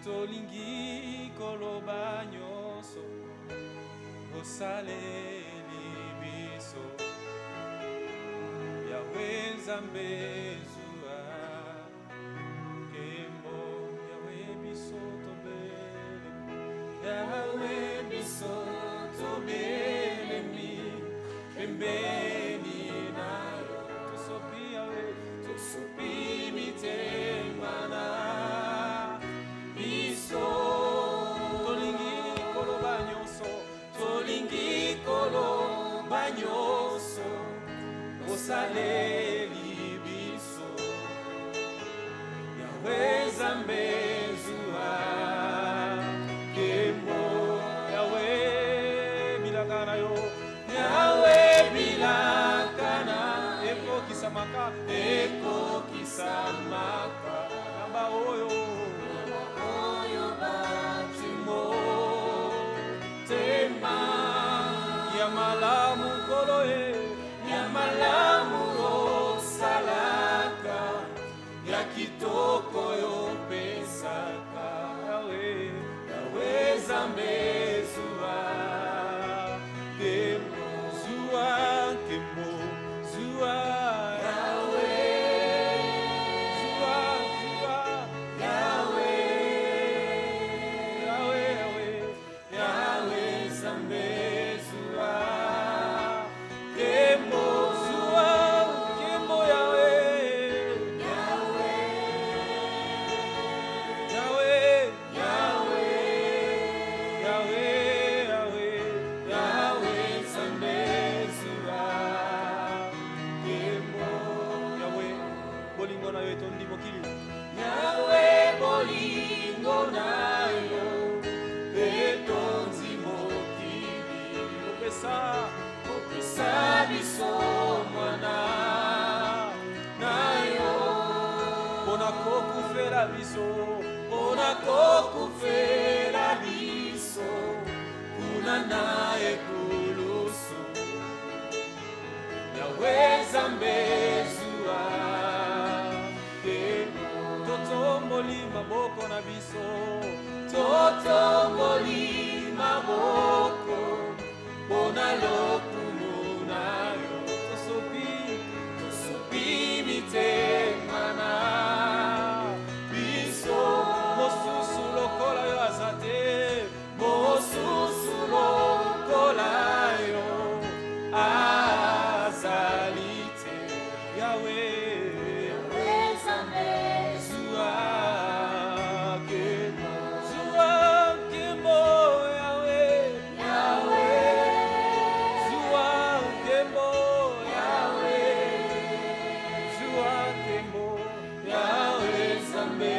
tolingi koloba nyonso osaleli biso Yawe Nzambe zwa kembo Yawe biso tobele Yawe biso tobele mi pembeni nayo tosopi Yawe tosopi mitemana biso tolingi koloba nyonso osaleli biso Yawe Nzambe zwa kembo Yawe bilakana yo Yawe bilakana ekokisamaka namba oyo batimo tema ya malamu koloe ya malamu osalaka ya kitoko yo pesaka Yawe Nzambe zwa kembo Onakokufera biso kunana ekulusu Yawe Nzambe zwa totomboli maboko na biso totomboli maboko bona lokumu nayo tosopi mitemana Mosusu lokola yo azate Mosusu lokola yo azalite Yawe Nzambe zwa kembo Yawe zwa kembo Yawe zwa kembo Yawe Nzambe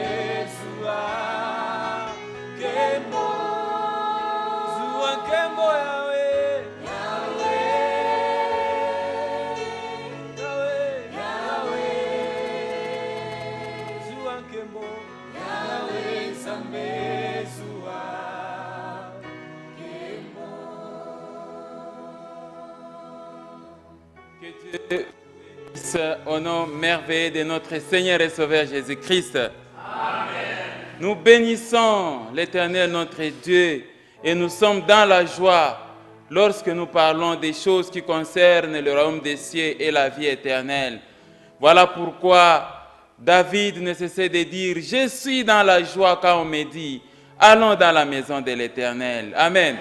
Au nom merveilleux de notre Seigneur et Sauveur Jésus-Christ. Amen. Nous bénissons l'Éternel notre Dieu et nous sommes dans la joie lorsque nous parlons des choses qui concernent le royaume des cieux et la vie éternelle. Voilà pourquoi David ne cessait de dire « Je suis dans la joie quand on me dit « Allons dans la maison de l'Éternel. » Amen.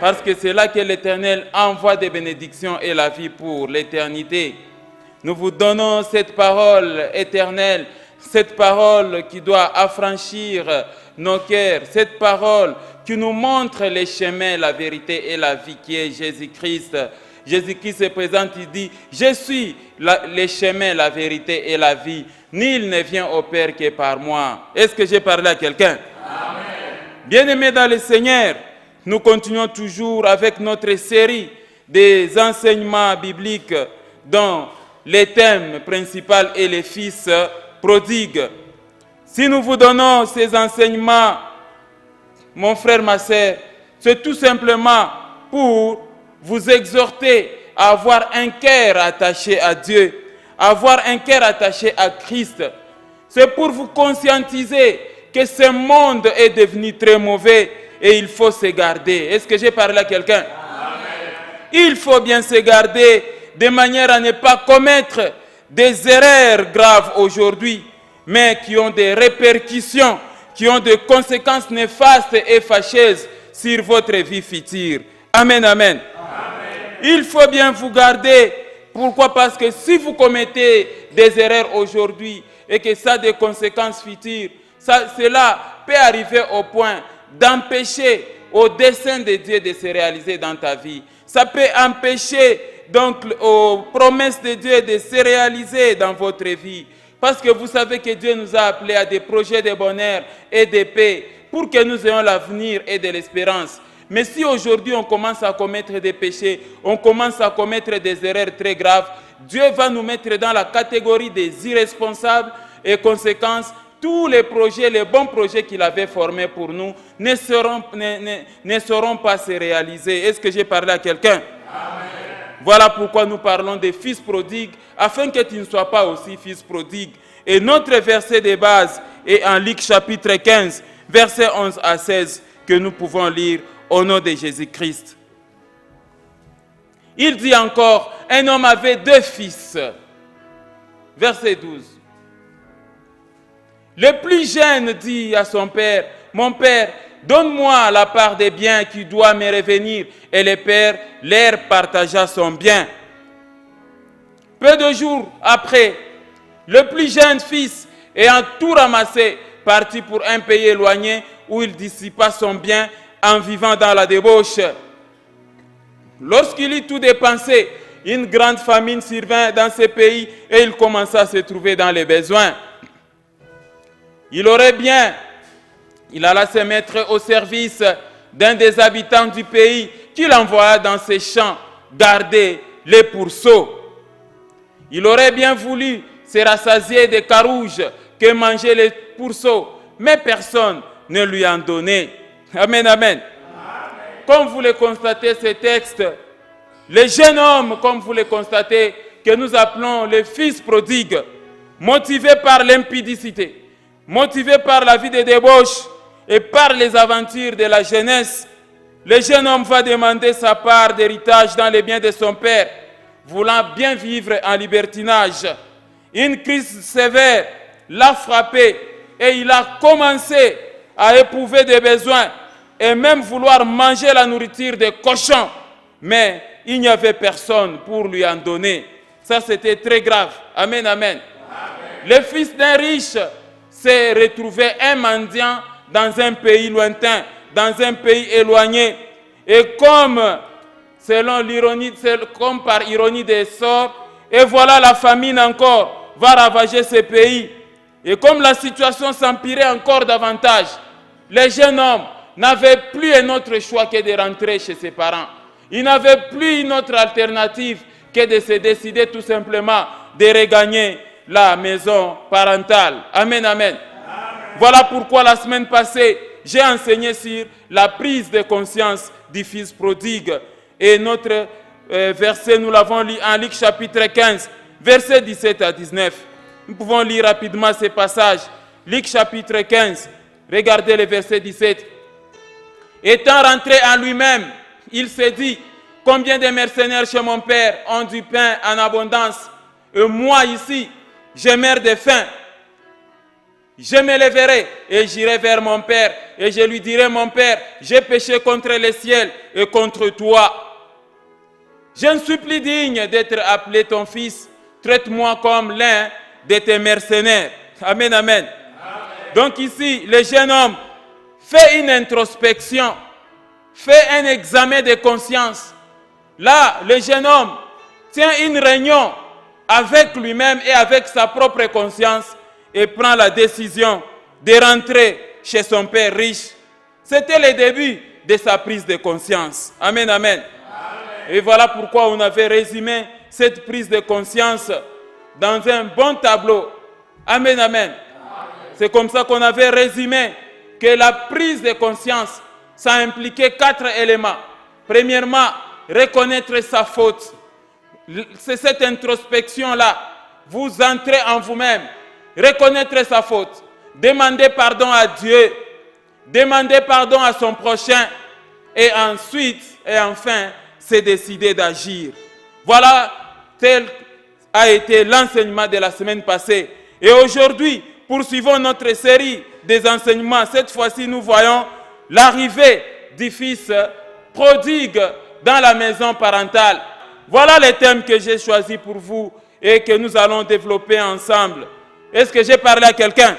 Parce que c'est là que l'Éternel envoie des bénédictions et la vie pour l'éternité. Nous vous donnons cette parole éternelle, cette parole qui doit affranchir nos cœurs, cette parole qui nous montre les chemins, la vérité et la vie qui est Jésus-Christ. Jésus-Christ se présente, il dit, je suis les chemins, la vérité et la vie. Nul ne vient au Père que par moi. Est-ce que j'ai parlé à quelqu'un? Amen. Bien-aimés dans le Seigneur, nous continuons toujours avec notre série des enseignements bibliques dont le thème principal est les fils prodigues. Si nous vous donnons ces enseignements, mon frère, ma sœur, c'est tout simplement pour vous exhorter à avoir un cœur attaché à Dieu, à avoir un cœur attaché à Christ. C'est pour vous conscientiser que ce monde est devenu très mauvais et il faut se garder. Est-ce que j'ai parlé à quelqu'un? Il faut bien se garder de manière à ne pas commettre des erreurs graves aujourd'hui, mais qui ont des répercussions, qui ont des conséquences néfastes et fâcheuses sur votre vie future. Amen, amen. Il faut bien vous garder. Pourquoi? Parce que si vous commettez des erreurs aujourd'hui et que ça a des conséquences futures, cela peut arriver au point d'empêcher au dessein de Dieu de se réaliser dans ta vie. Ça peut empêcher donc aux promesses de Dieu de se réaliser dans votre vie. Parce que vous savez que Dieu nous a appelés à des projets de bonheur et de paix pour que nous ayons l'avenir et de l'espérance. Mais si aujourd'hui on commence à commettre des péchés, on commence à commettre des erreurs très graves, Dieu va nous mettre dans la catégorie des irresponsables et conséquence, tous les projets, les bons projets qu'il avait formés pour nous ne sauront pas se réaliser. Est-ce que j'ai parlé à quelqu'un? Voilà pourquoi nous parlons des fils prodigues, afin que tu ne sois pas aussi fils prodigue. Et notre verset de base est en Luc chapitre 15, versets 11 à 16, que nous pouvons lire au nom de Jésus-Christ. Il dit encore, un homme avait 2 fils. Verset 12. Le plus jeune dit à son père, mon père, donne-moi la part des biens qui doit me revenir. Et le père leur partagea son bien. Peu de jours après, le plus jeune fils, ayant tout ramassé, partit pour un pays éloigné où il dissipa son bien en vivant dans la débauche. Lorsqu'il eut tout dépensé, une grande famine survint dans ce pays et il commença à se trouver dans les besoins. Il alla se mettre au service d'un des habitants du pays qu'il envoya dans ses champs garder les pourceaux. Il aurait bien voulu se rassasier des carouges que mangeaient les pourceaux, mais personne ne lui en donnait. Amen, amen. Comme vous le constatez, ce texte, les jeunes hommes, comme vous le constatez, que nous appelons les fils prodigues, motivés par l'impudicité, motivés par la vie de débauche et par les aventures de la jeunesse, le jeune homme va demander sa part d'héritage dans les biens de son père, voulant bien vivre en libertinage. Une crise sévère l'a frappé et il a commencé à éprouver des besoins et même vouloir manger la nourriture des cochons. Mais il n'y avait personne pour lui en donner. Ça, c'était très grave. Amen, amen. Le fils d'un riche s'est retrouvé un mendiant dans un pays lointain, dans un pays éloigné. Et comme par ironie des sorts, et voilà la famine encore va ravager ce pays. Et comme la situation s'empirait encore davantage, les jeunes hommes n'avaient plus un autre choix que de rentrer chez ses parents. Ils n'avaient plus une autre alternative que de se décider tout simplement de regagner la maison parentale. Amen, amen. Voilà pourquoi la semaine passée, j'ai enseigné sur la prise de conscience du fils prodigue. Et notre verset, nous l'avons lu en Luc chapitre 15, versets 17 à 19. Nous pouvons lire rapidement ces passages. Luc chapitre 15, regardez le verset 17. Étant rentré en lui-même, il s'est dit, combien de mercenaires chez mon père ont du pain en abondance, et moi ici, je meurs de faim. Je me lèverai et j'irai vers mon père, et je lui dirai, mon père, j'ai péché contre le ciel et contre toi. Je ne suis plus digne d'être appelé ton fils. Traite-moi comme l'un de tes mercenaires. Amen, amen. Donc ici, le jeune homme fait une introspection, fait un examen de conscience. Là, le jeune homme tient une réunion avec lui-même et avec sa propre conscience et prend la décision de rentrer chez son père riche. C'était le début de sa prise de conscience. Amen, amen. Et voilà pourquoi on avait résumé cette prise de conscience dans un bon tableau. Amen, amen. C'est comme ça qu'on avait résumé que la prise de conscience, ça impliquait 4 éléments. Premièrement, reconnaître sa faute. C'est cette introspection-là. Vous entrez en vous-même, reconnaître sa faute. demander pardon à Dieu, demander pardon à son prochain et ensuite et enfin se décider d'agir. Voilà tel a été l'enseignement de la semaine passée. Et aujourd'hui, poursuivons notre série des enseignements. Cette fois-ci, nous voyons l'arrivée du fils prodigue dans la maison parentale. Voilà les thèmes que j'ai choisis pour vous et que nous allons développer ensemble. Est-ce que j'ai parlé à quelqu'un?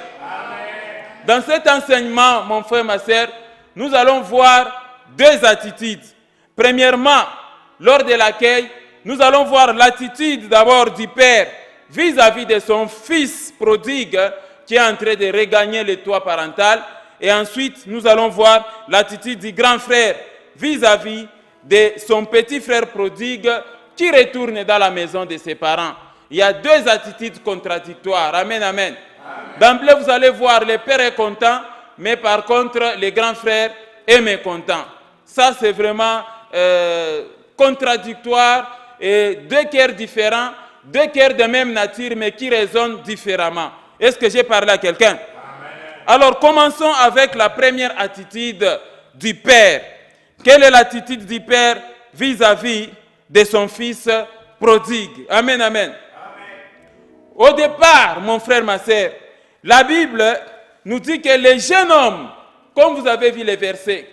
Dans cet enseignement, mon frère, ma sœur, nous allons voir deux attitudes. Premièrement, lors de l'accueil, nous allons voir l'attitude d'abord du père vis-à-vis de son fils prodigue qui est en train de regagner le toit parental. Et ensuite, nous allons voir l'attitude du grand frère vis-à-vis de son petit frère prodigue qui retourne dans la maison de ses parents. Il y a deux attitudes contradictoires. Amen, amen. D'emblée, vous allez voir, le père est content, mais par contre, le grand frère est mécontent. Ça, c'est vraiment contradictoire et deux cœurs différents, deux cœurs de même nature, mais qui résonnent différemment. Est-ce que j'ai parlé à quelqu'un? Alors, commençons avec la première attitude du père. Quelle est l'attitude du père vis-à-vis de son fils prodigue? Amen, amen. Au départ, mon frère, ma sœur, la Bible nous dit que le jeune homme, comme vous avez vu les versets,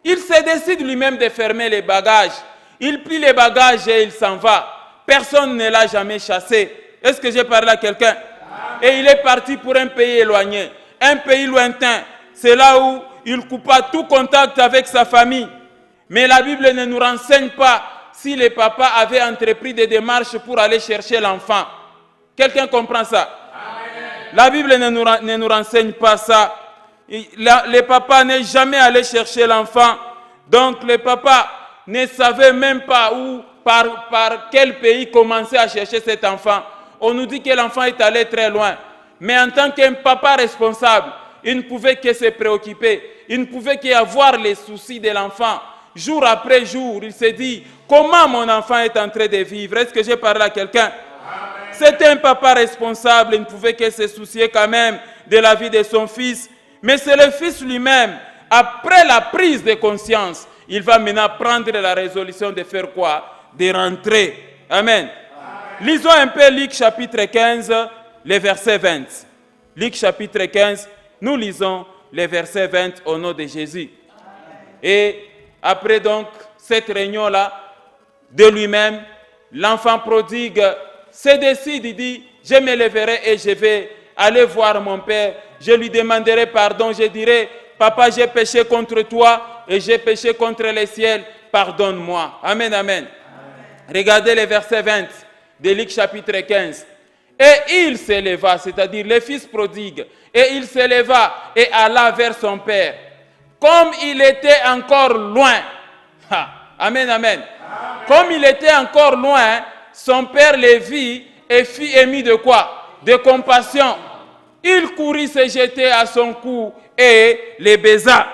il se décide lui-même de fermer les bagages. Il plie les bagages et il s'en va. Personne ne l'a jamais chassé. Est-ce que j'ai parlé à quelqu'un? Et il est parti pour un pays éloigné, un pays lointain. C'est là où il coupa tout contact avec sa famille. Mais la Bible ne nous renseigne pas si le papa avait entrepris des démarches pour aller chercher l'enfant. Quelqu'un comprend ça? La Bible ne nous renseigne pas ça. Le papa n'est jamais allé chercher l'enfant. Donc le papa ne savait même pas où, par quel pays commencer à chercher cet enfant. On nous dit que l'enfant est allé très loin. Mais en tant qu'un papa responsable, il ne pouvait que se préoccuper. Il ne pouvait qu'avoir les soucis de l'enfant. Jour après jour, il s'est dit, comment mon enfant est en train de vivre? Est-ce que j'ai parlé à quelqu'un? C'était un papa responsable, il ne pouvait que se soucier quand même de la vie de son fils. Mais c'est le fils lui-même, après la prise de conscience, il va maintenant prendre la résolution de faire quoi? De rentrer. Amen. Lisons un peu Luc chapitre 15, les versets 20. Luc chapitre 15, nous lisons les versets 20 au nom de Jésus. Et après donc cette réunion-là, de lui-même, l'enfant prodigue se décide, il dit, je me lèverai et je vais aller voir mon père. Je lui demanderai pardon, je dirai, papa, j'ai péché contre toi et j'ai péché contre le ciel, pardonne-moi. Amen, amen. Regardez les versets 20 de Luc chapitre 15. Et il se leva, c'est-à-dire le fils prodigue, et il se leva et alla vers son père. Comme il était encore loin, amen, amen. Comme il était encore loin, son père le vit et fut ému de quoi? De compassion. Il courut se jeter à son cou et le baisa.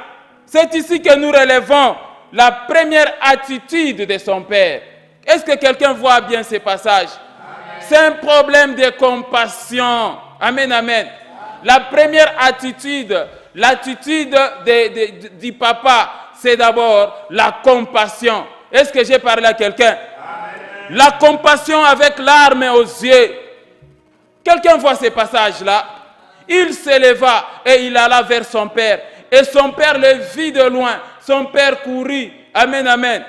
C'est ici que nous relevons la première attitude de son père. Est-ce que quelqu'un voit bien ce passage? C'est un problème de compassion. Amen, amen. La première attitude, l'attitude du papa, c'est d'abord la compassion. Est-ce que j'ai parlé à quelqu'un? La compassion avec larmes aux yeux. Quelqu'un voit ce passage-là? Il se leva et il alla vers son père. Et son père le vit de loin. Son père courut. Amen, amen.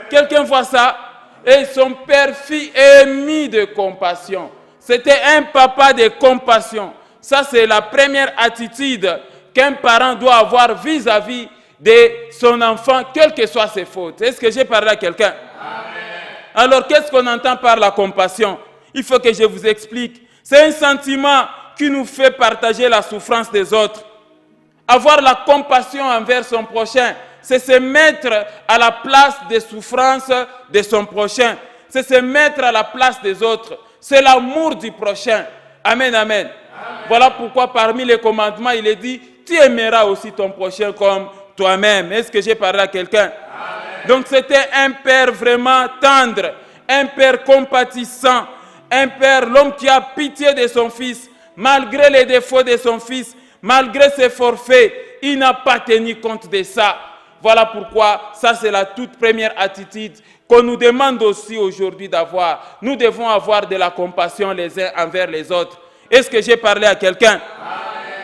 Quelqu'un voit ça? Et son père fut ému de compassion. C'était un papa de compassion. Ça, c'est la première attitude qu'un parent doit avoir vis-à-vis de son enfant, quelles que soient ses fautes. Est-ce que j'ai parlé à quelqu'un? Alors, qu'est-ce qu'on entend par la compassion? Il faut que je vous explique. C'est un sentiment qui nous fait partager la souffrance des autres. Avoir la compassion envers son prochain, c'est se mettre à la place des souffrances de son prochain. C'est se mettre à la place des autres. C'est l'amour du prochain. Amen, amen. Voilà pourquoi parmi les commandements, il est dit, tu aimeras aussi ton prochain comme toi-même. Est-ce que j'ai parlé à quelqu'un? Donc c'était un père vraiment tendre, un père compatissant, un père, l'homme qui a pitié de son fils, malgré les défauts de son fils, Malgré ses forfaits, il n'a pas tenu compte de ça. Voilà pourquoi ça c'est la toute première attitude qu'on nous demande aussi aujourd'hui d'avoir. Nous devons avoir de la compassion les uns envers les autres. Est-ce que j'ai parlé à quelqu'un?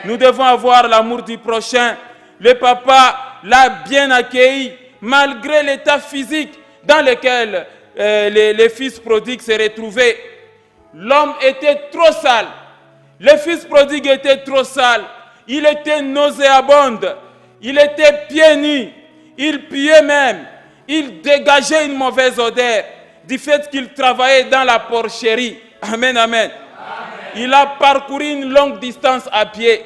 Nous devons avoir l'amour du prochain. Le papa l'a bien accueilli malgré l'état physique dans lequel les fils prodigues se retrouvaient. L'homme était trop sale. Le fils prodigue était trop sale. Il était nauséabond. Il était pieds nus. Il puait même. Il dégageait une mauvaise odeur du fait qu'il travaillait dans la porcherie. Amen, amen. Il a parcouru une longue distance à pied.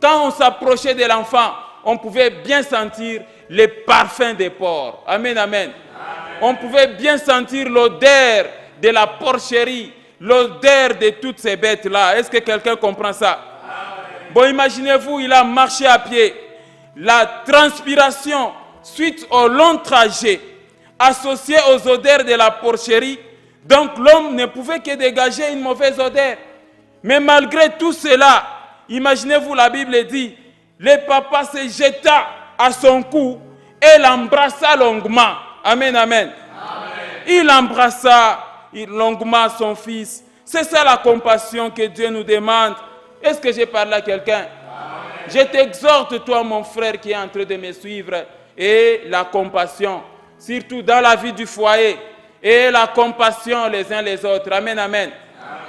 Quand on s'approchait de l'enfant, on pouvait bien sentir les parfums des porcs. Amen, amen. On pouvait bien sentir l'odeur de la porcherie, l'odeur de toutes ces bêtes-là. Est-ce que quelqu'un comprend ça? Bon, imaginez-vous, il a marché à pied. La transpiration, suite au long trajet, associée aux odeurs de la porcherie, donc l'homme ne pouvait que dégager une mauvaise odeur. Mais malgré tout cela, imaginez-vous, la Bible dit, le papa se jeta à son cou et l'embrassa longuement. Amen, amen. Il embrassa longuement son fils. C'est ça la compassion que Dieu nous demande. Est-ce que j'ai parlé à quelqu'un? Je t'exhorte, toi, mon frère qui est en train de me suivre, et la compassion, surtout dans la vie du foyer, et la compassion les uns les autres. Amen, amen.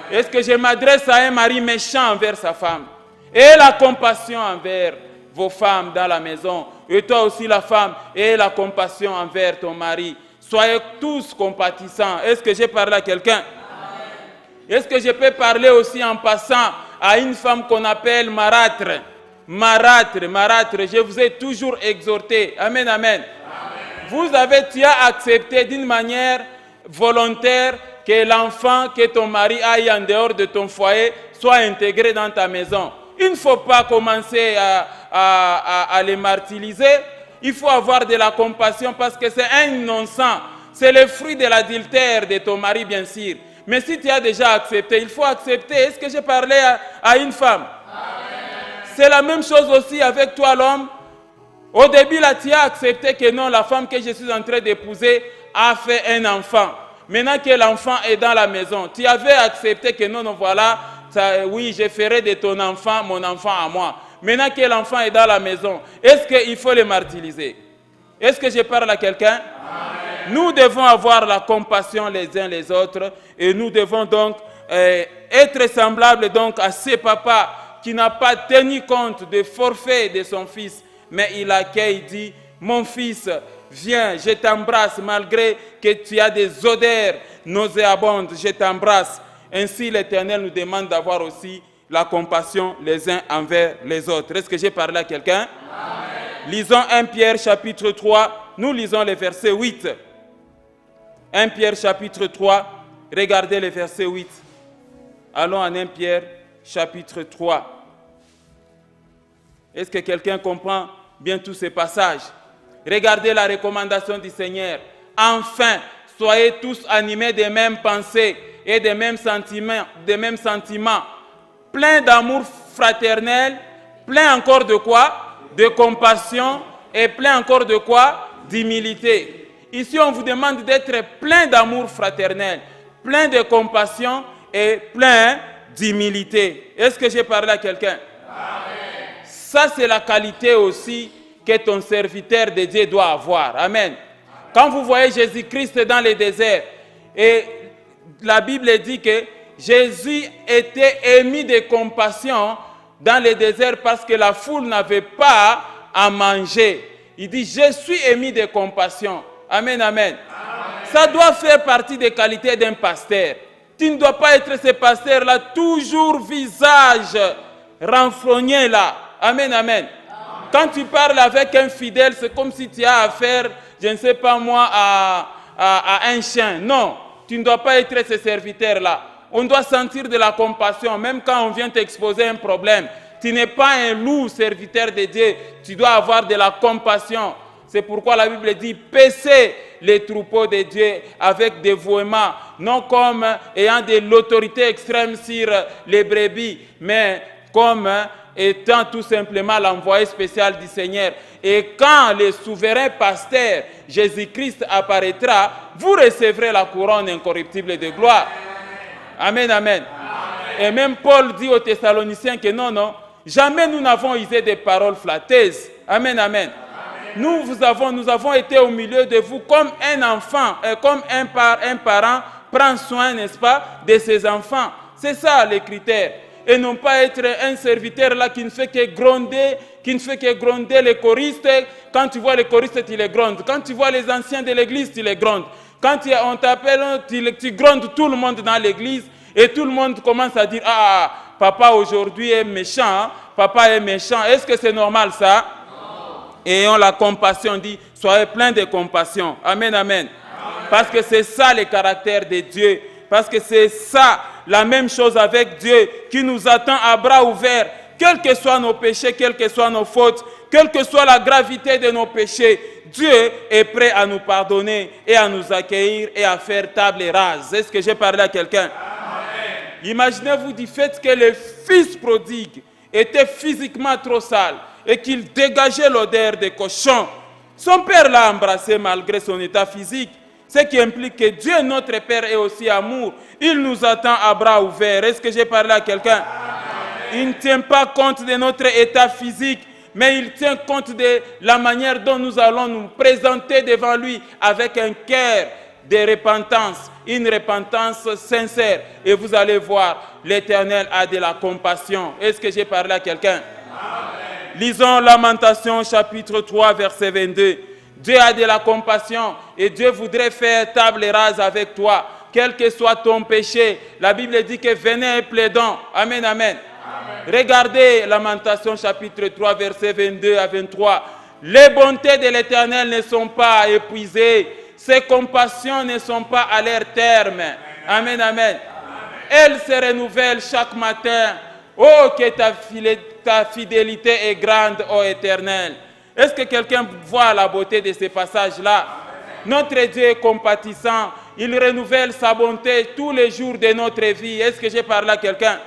Est-ce que je m'adresse à un mari méchant envers sa femme? Et la compassion envers vos femmes dans la maison. Et toi aussi la femme, et la compassion envers ton mari. Soyez tous compatissants. Est-ce que j'ai parlé à quelqu'un? Est-ce que je peux parler aussi en passant à une femme qu'on appelle marâtre? Marâtre. Je vous ai toujours exhorté. Amen, amen. Tu as accepté d'une manière volontaire que l'enfant, que ton mari aille en dehors de ton foyer, soit intégré dans ta maison. Il ne faut pas commencer à les martyriser. Il faut avoir de la compassion parce que c'est un innocent. C'est le fruit de l'adultère de ton mari, bien sûr. Mais si tu as déjà accepté, il faut accepter. Est-ce que j'ai parlé à une femme? C'est la même chose aussi avec toi, l'homme. Au début, là, tu as accepté que non, la femme que je suis en train d'épouser a fait un enfant. Maintenant que l'enfant est dans la maison, tu avais accepté que non, voilà, ça, oui, je ferai de ton enfant mon enfant à moi. Maintenant que l'enfant est dans la maison, est-ce qu'il faut le martyriser? Est-ce que je parle à quelqu'un? Nous devons avoir la compassion les uns les autres et nous devons donc être semblables donc à ce papa qui n'a pas tenu compte des forfaits de son fils, mais il accueille, dit, mon fils, viens, je t'embrasse malgré que tu as des odeurs nauséabondes, je t'embrasse. Ainsi, l'Éternel nous demande d'avoir aussi la compassion les uns envers les autres. Est-ce que j'ai parlé à quelqu'un? Lisons 1 Pierre chapitre 3, nous lisons le verset 8. 1 Pierre chapitre 3, regardez le verset 8. Allons en 1 Pierre chapitre 3. Est-ce que quelqu'un comprend bien tous ces passages? Regardez la recommandation du Seigneur. Enfin, soyez tous animés des mêmes pensées et des mêmes sentiments, pleins d'amour fraternel, pleins encore de quoi? De compassion et pleins encore de quoi? D'humilité. Ici, on vous demande d'être plein d'amour fraternel, plein de compassion et plein d'humilité. Est-ce que j'ai parlé à quelqu'un? Ça, c'est la qualité aussi que ton serviteur de Dieu doit avoir. Amen. Quand vous voyez Jésus-Christ dans le désert, et la Bible dit que Jésus était ému de compassion dans le désert parce que la foule n'avait pas à manger. Il dit, je suis ému de compassion. Amen, amen. Ça doit faire partie des qualités d'un pasteur. Tu ne dois pas être ce pasteur-là, toujours visage renfrogné là. Amen, amen. Quand tu parles avec un fidèle, c'est comme si tu as affaire, je ne sais pas moi, à un chien. Non, tu ne dois pas être ce serviteur-là. On doit sentir de la compassion, même quand on vient t'exposer un problème. Tu n'es pas un loup serviteur de Dieu, tu dois avoir de la compassion. C'est pourquoi la Bible dit, paissez les troupeaux de Dieu avec dévouement, non comme ayant de l'autorité extrême sur les brebis, mais comme étant tout simplement l'envoyé spécial du Seigneur. Et quand le souverain pasteur Jésus-Christ apparaîtra, vous recevrez la couronne incorruptible de gloire. Amen, amen. Et même Paul dit aux Thessaloniciens que non, jamais nous n'avons usé des paroles flatteuses. Amen, amen. Nous avons été au milieu de vous comme un enfant, comme un parent prend soin, n'est-ce pas, de ses enfants. C'est ça les critères. Et non pas être un serviteur là qui ne fait que gronder, les choristes. Quand tu vois les choristes, tu les grondes. Quand tu vois les anciens de l'église, tu les grondes. Quand on t'appelle, tu grondes tout le monde dans l'église et tout le monde commence à dire « Ah, papa aujourd'hui est méchant, hein? Papa est méchant. » Est-ce que c'est normal ça? Ayons la compassion, dit, soyez pleins de compassion. Amen, amen. Parce que c'est ça le caractère de Dieu. Parce que c'est ça, la même chose avec Dieu, qui nous attend à bras ouverts. Quels que soient nos péchés, quelles que soient nos fautes, quelle que soit la gravité de nos péchés, Dieu est prêt à nous pardonner et à nous accueillir et à faire table rase. Est-ce que j'ai parlé à quelqu'un? Imaginez-vous du fait que le fils prodigue était physiquement trop sale et qu'il dégageait l'odeur des cochons. Son père l'a embrassé malgré son état physique, ce qui implique que Dieu, notre Père, est aussi amour. Il nous attend à bras ouverts. Est-ce que j'ai parlé à quelqu'un? Il ne tient pas compte de notre état physique, mais il tient compte de la manière dont nous allons nous présenter devant lui avec un cœur de repentance, une repentance sincère. Et vous allez voir, l'Éternel a de la compassion. Est-ce que j'ai parlé à quelqu'un? Lisons Lamentation chapitre 3 verset 22. Dieu a de la compassion et Dieu voudrait faire table rase avec toi. Quel que soit ton péché, la Bible dit que venez et plaidons. Amen, amen. Regardez Lamentation chapitre 3 verset 22 à 23. Les bontés de l'Éternel ne sont pas épuisées. Ses compassions ne sont pas à leur terme. Amen, amen. Elles se renouvellent chaque matin. Oh, que ta fidélité est grande, ô Éternel. Est-ce que quelqu'un voit la beauté de ces passages-là? Notre Dieu est compatissant. Il renouvelle sa bonté tous les jours de notre vie. Est-ce que j'ai parlé à quelqu'un?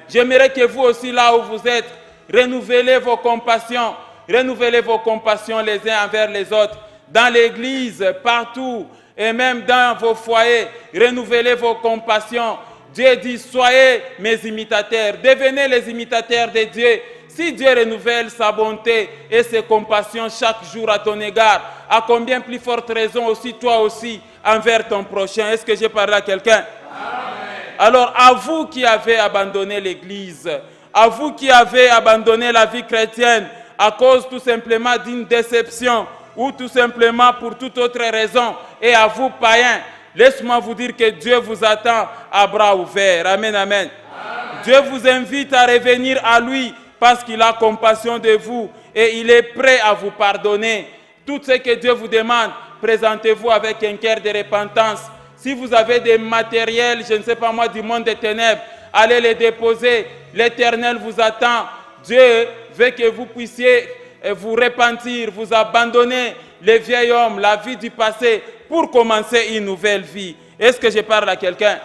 J'aimerais que vous aussi, là où vous êtes, renouvelez vos compassions. Renouvelez vos compassions les uns envers les autres. Dans l'église, partout, et même dans vos foyers, renouvelez vos compassions. Dieu dit, soyez mes imitateurs, devenez les imitateurs de Dieu. Si Dieu renouvelle sa bonté et ses compassions chaque jour à ton égard, à combien plus forte raison aussi, toi aussi, envers ton prochain? Est-ce que j'ai parlé à quelqu'un? Alors, à vous qui avez abandonné l'Église, à vous qui avez abandonné la vie chrétienne à cause tout simplement d'une déception ou tout simplement pour toute autre raison, et à vous païens, laisse-moi vous dire que Dieu vous attend à bras ouverts. Amen, amen. Dieu vous invite à revenir à lui parce qu'il a compassion de vous et il est prêt à vous pardonner. Tout ce que Dieu vous demande, présentez-vous avec un cœur de repentance. Si vous avez des matériels, je ne sais pas moi, du monde des ténèbres, allez les déposer. L'Éternel vous attend. Dieu veut que vous puissiez vous repentir, vous abandonner les vieils hommes, la vie du passé, pour commencer une nouvelle vie. Est-ce que je parle à quelqu'un?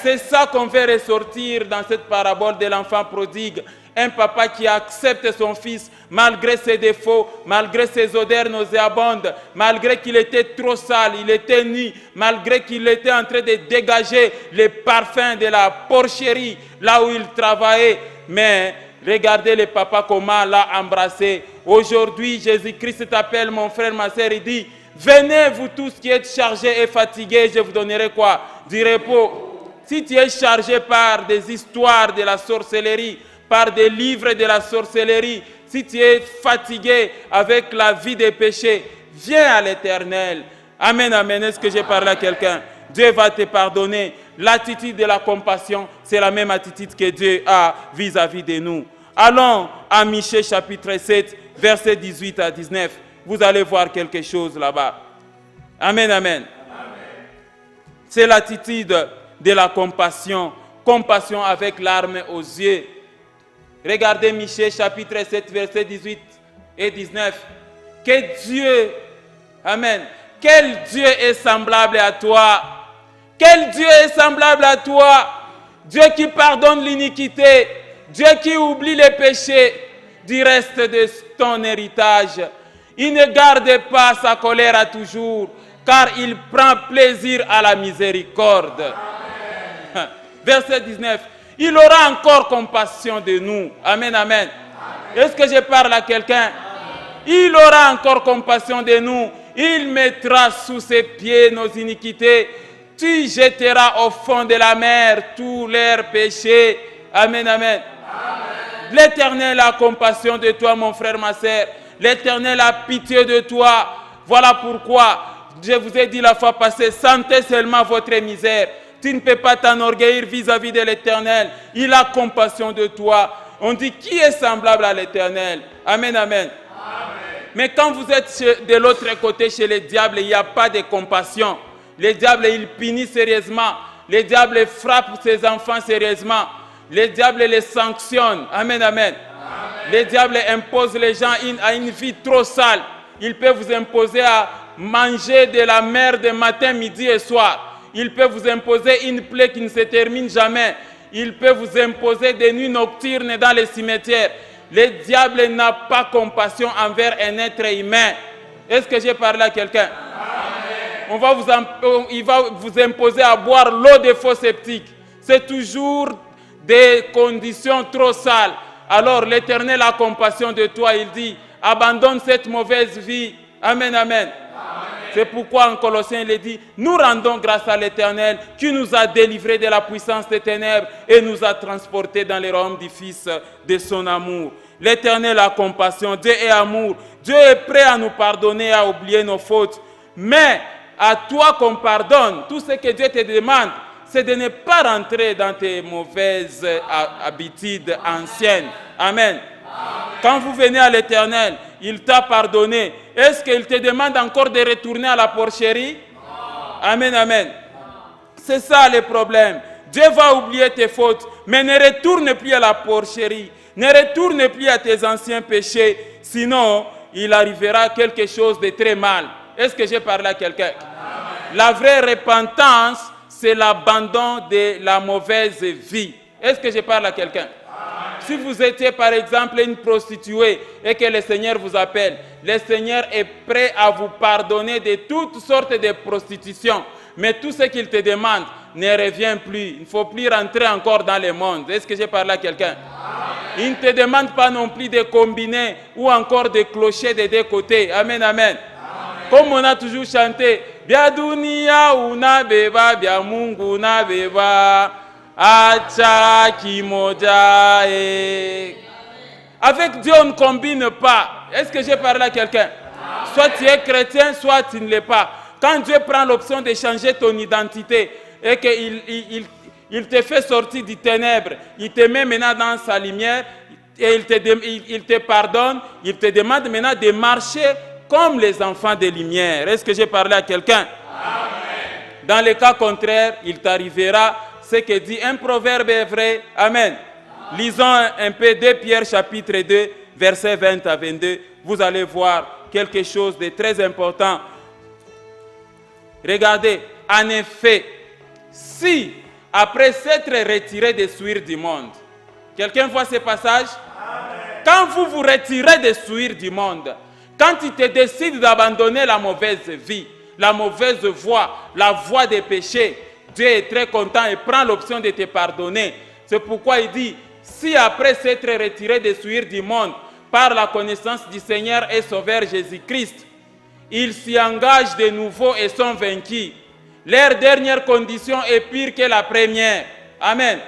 C'est ça qu'on veut ressortir dans cette parabole de l'enfant prodigue. Un papa qui accepte son fils malgré ses défauts, malgré ses odeurs nauséabondes, malgré qu'il était trop sale, il était nu, malgré qu'il était en train de dégager les parfums de la porcherie là où il travaillait. Mais regardez le papa comment l'a embrassé. Aujourd'hui, Jésus-Christ t'appelle, mon frère, ma soeur, il dit, venez vous tous qui êtes chargés et fatigués, je vous donnerai quoi? Du repos. Si tu es chargé par des histoires de la sorcellerie, par des livres de la sorcellerie, si tu es fatigué avec la vie des péchés, viens à l'Éternel. Amen, amen. Est-ce que j'ai parlé à quelqu'un? Dieu va te pardonner. L'attitude de la compassion, c'est la même attitude que Dieu a vis-à-vis de nous. Allons à Michée chapitre 7, versets 18 à 19. Vous allez voir quelque chose là-bas. Amen, amen. C'est l'attitude de la compassion. Compassion avec larmes aux yeux. Regardez Michée chapitre 7, versets 18 et 19. Que Dieu, amen, quel Dieu est semblable à toi? Quel Dieu est semblable à toi? Dieu qui pardonne l'iniquité, Dieu qui oublie les péchés du reste de ton héritage. Il ne garde pas sa colère à toujours, car il prend plaisir à la miséricorde. Amen. Verset 19. Il aura encore compassion de nous. Amen, amen. Est-ce que je parle à quelqu'un? Il aura encore compassion de nous. Il mettra sous ses pieds nos iniquités. Tu jetteras au fond de la mer tous leurs péchés. Amen, amen. L'Éternel a compassion de toi, mon frère, ma sœur. L'Éternel a pitié de toi. Voilà pourquoi je vous ai dit la fois passée, sentez seulement votre misère. Tu ne peux pas t'enorgueillir vis-à-vis de l'Éternel. Il a compassion de toi. On dit, qui est semblable à l'Éternel? Amen, amen. Mais quand vous êtes de l'autre côté chez les diables, il n'y a pas de compassion. Les diables, ils punissent sérieusement. Les diables frappent ses enfants sérieusement. Les diables les sanctionnent. Amen, amen. Les diables imposent les gens à une vie trop sale. Ils peuvent vous imposer à manger de la merde matin, midi et soir. Ils peuvent vous imposer une plaie qui ne se termine jamais. Ils peuvent vous imposer des nuits nocturnes dans les cimetières. Le diable n'a pas compassion envers un être humain. Est-ce que j'ai parlé à quelqu'un? Il va vous imposer à boire l'eau des faux sceptiques. C'est toujours des conditions trop sales. Alors l'Éternel a compassion de toi. Il dit, abandonne cette mauvaise vie. Amen, amen. C'est pourquoi en Colossiens il est dit, nous rendons grâce à l'Éternel qui nous a délivrés de la puissance des ténèbres et nous a transportés dans les royaumes du Fils de son amour. L'Éternel a compassion, Dieu est amour. Dieu est prêt à nous pardonner, à oublier nos fautes. Mais à toi qu'on pardonne, tout ce que Dieu te demande, c'est de ne pas rentrer dans tes mauvaises habitudes anciennes. Amen. Quand vous venez à l'Éternel, il t'a pardonné. Est-ce qu'il te demande encore de retourner à la porcherie? Amen, amen. C'est ça le problème. Dieu va oublier tes fautes, mais ne retourne plus à la porcherie. Ne retourne plus à tes anciens péchés. Sinon, il arrivera quelque chose de très mal. Est-ce que j'ai parlé à quelqu'un? La vraie repentance, c'est l'abandon de la mauvaise vie. Est-ce que je parle à quelqu'un? Si vous étiez par exemple une prostituée et que le Seigneur vous appelle, le Seigneur est prêt à vous pardonner de toutes sortes de prostitutions. Mais tout ce qu'il te demande ne revient plus. Il ne faut plus rentrer encore dans le monde. Est-ce que j'ai parlé à quelqu'un? Il ne te demande pas non plus de combiner ou encore de clocher des deux côtés. Amen, amen. Comme on a toujours chanté, Bia dunia una beba, bia mungu na beba. Acha kimoja. Avec Dieu, on ne combine pas. Est-ce que j'ai parlé à quelqu'un? Soit tu es chrétien, soit tu ne l'es pas. Quand Dieu prend l'option de changer ton identité et qu'il te fait sortir du ténèbre, il te met maintenant dans sa lumière et il te pardonne, il te demande maintenant de marcher comme les enfants de lumière. Est-ce que j'ai parlé à quelqu'un? Dans le cas contraire, il t'arrivera ce que dit un proverbe est vrai. Amen. Lisons un peu 2 Pierre chapitre 2, versets 20 à 22. Vous allez voir quelque chose de très important. Regardez, en effet, si après s'être retiré des souillures du monde, quelqu'un voit ce passage? Quand vous vous retirez des souillures du monde, quand tu te décides d'abandonner la mauvaise vie, la mauvaise voie, la voie des péchés, Dieu est très content et prend l'option de te pardonner. C'est pourquoi il dit, si après s'être retiré des souillures du monde, par la connaissance du Seigneur et Sauveur Jésus-Christ, ils s'y engagent de nouveau et sont vaincus. Leur dernière condition est pire que la première. Amen.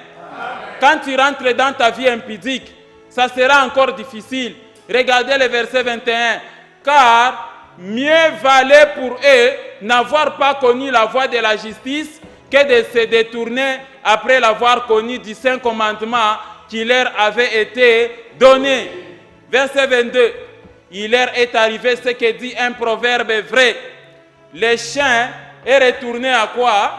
Quand tu rentres dans ta vie impudique, ça sera encore difficile. Regardez le verset 21. Car mieux valait pour eux n'avoir pas connu la voie de la justice que de se détourner après l'avoir connu du Saint Commandement qui leur avait été donné. Verset 22. Il leur est arrivé ce que dit un proverbe vrai. Le chien est retourné à quoi?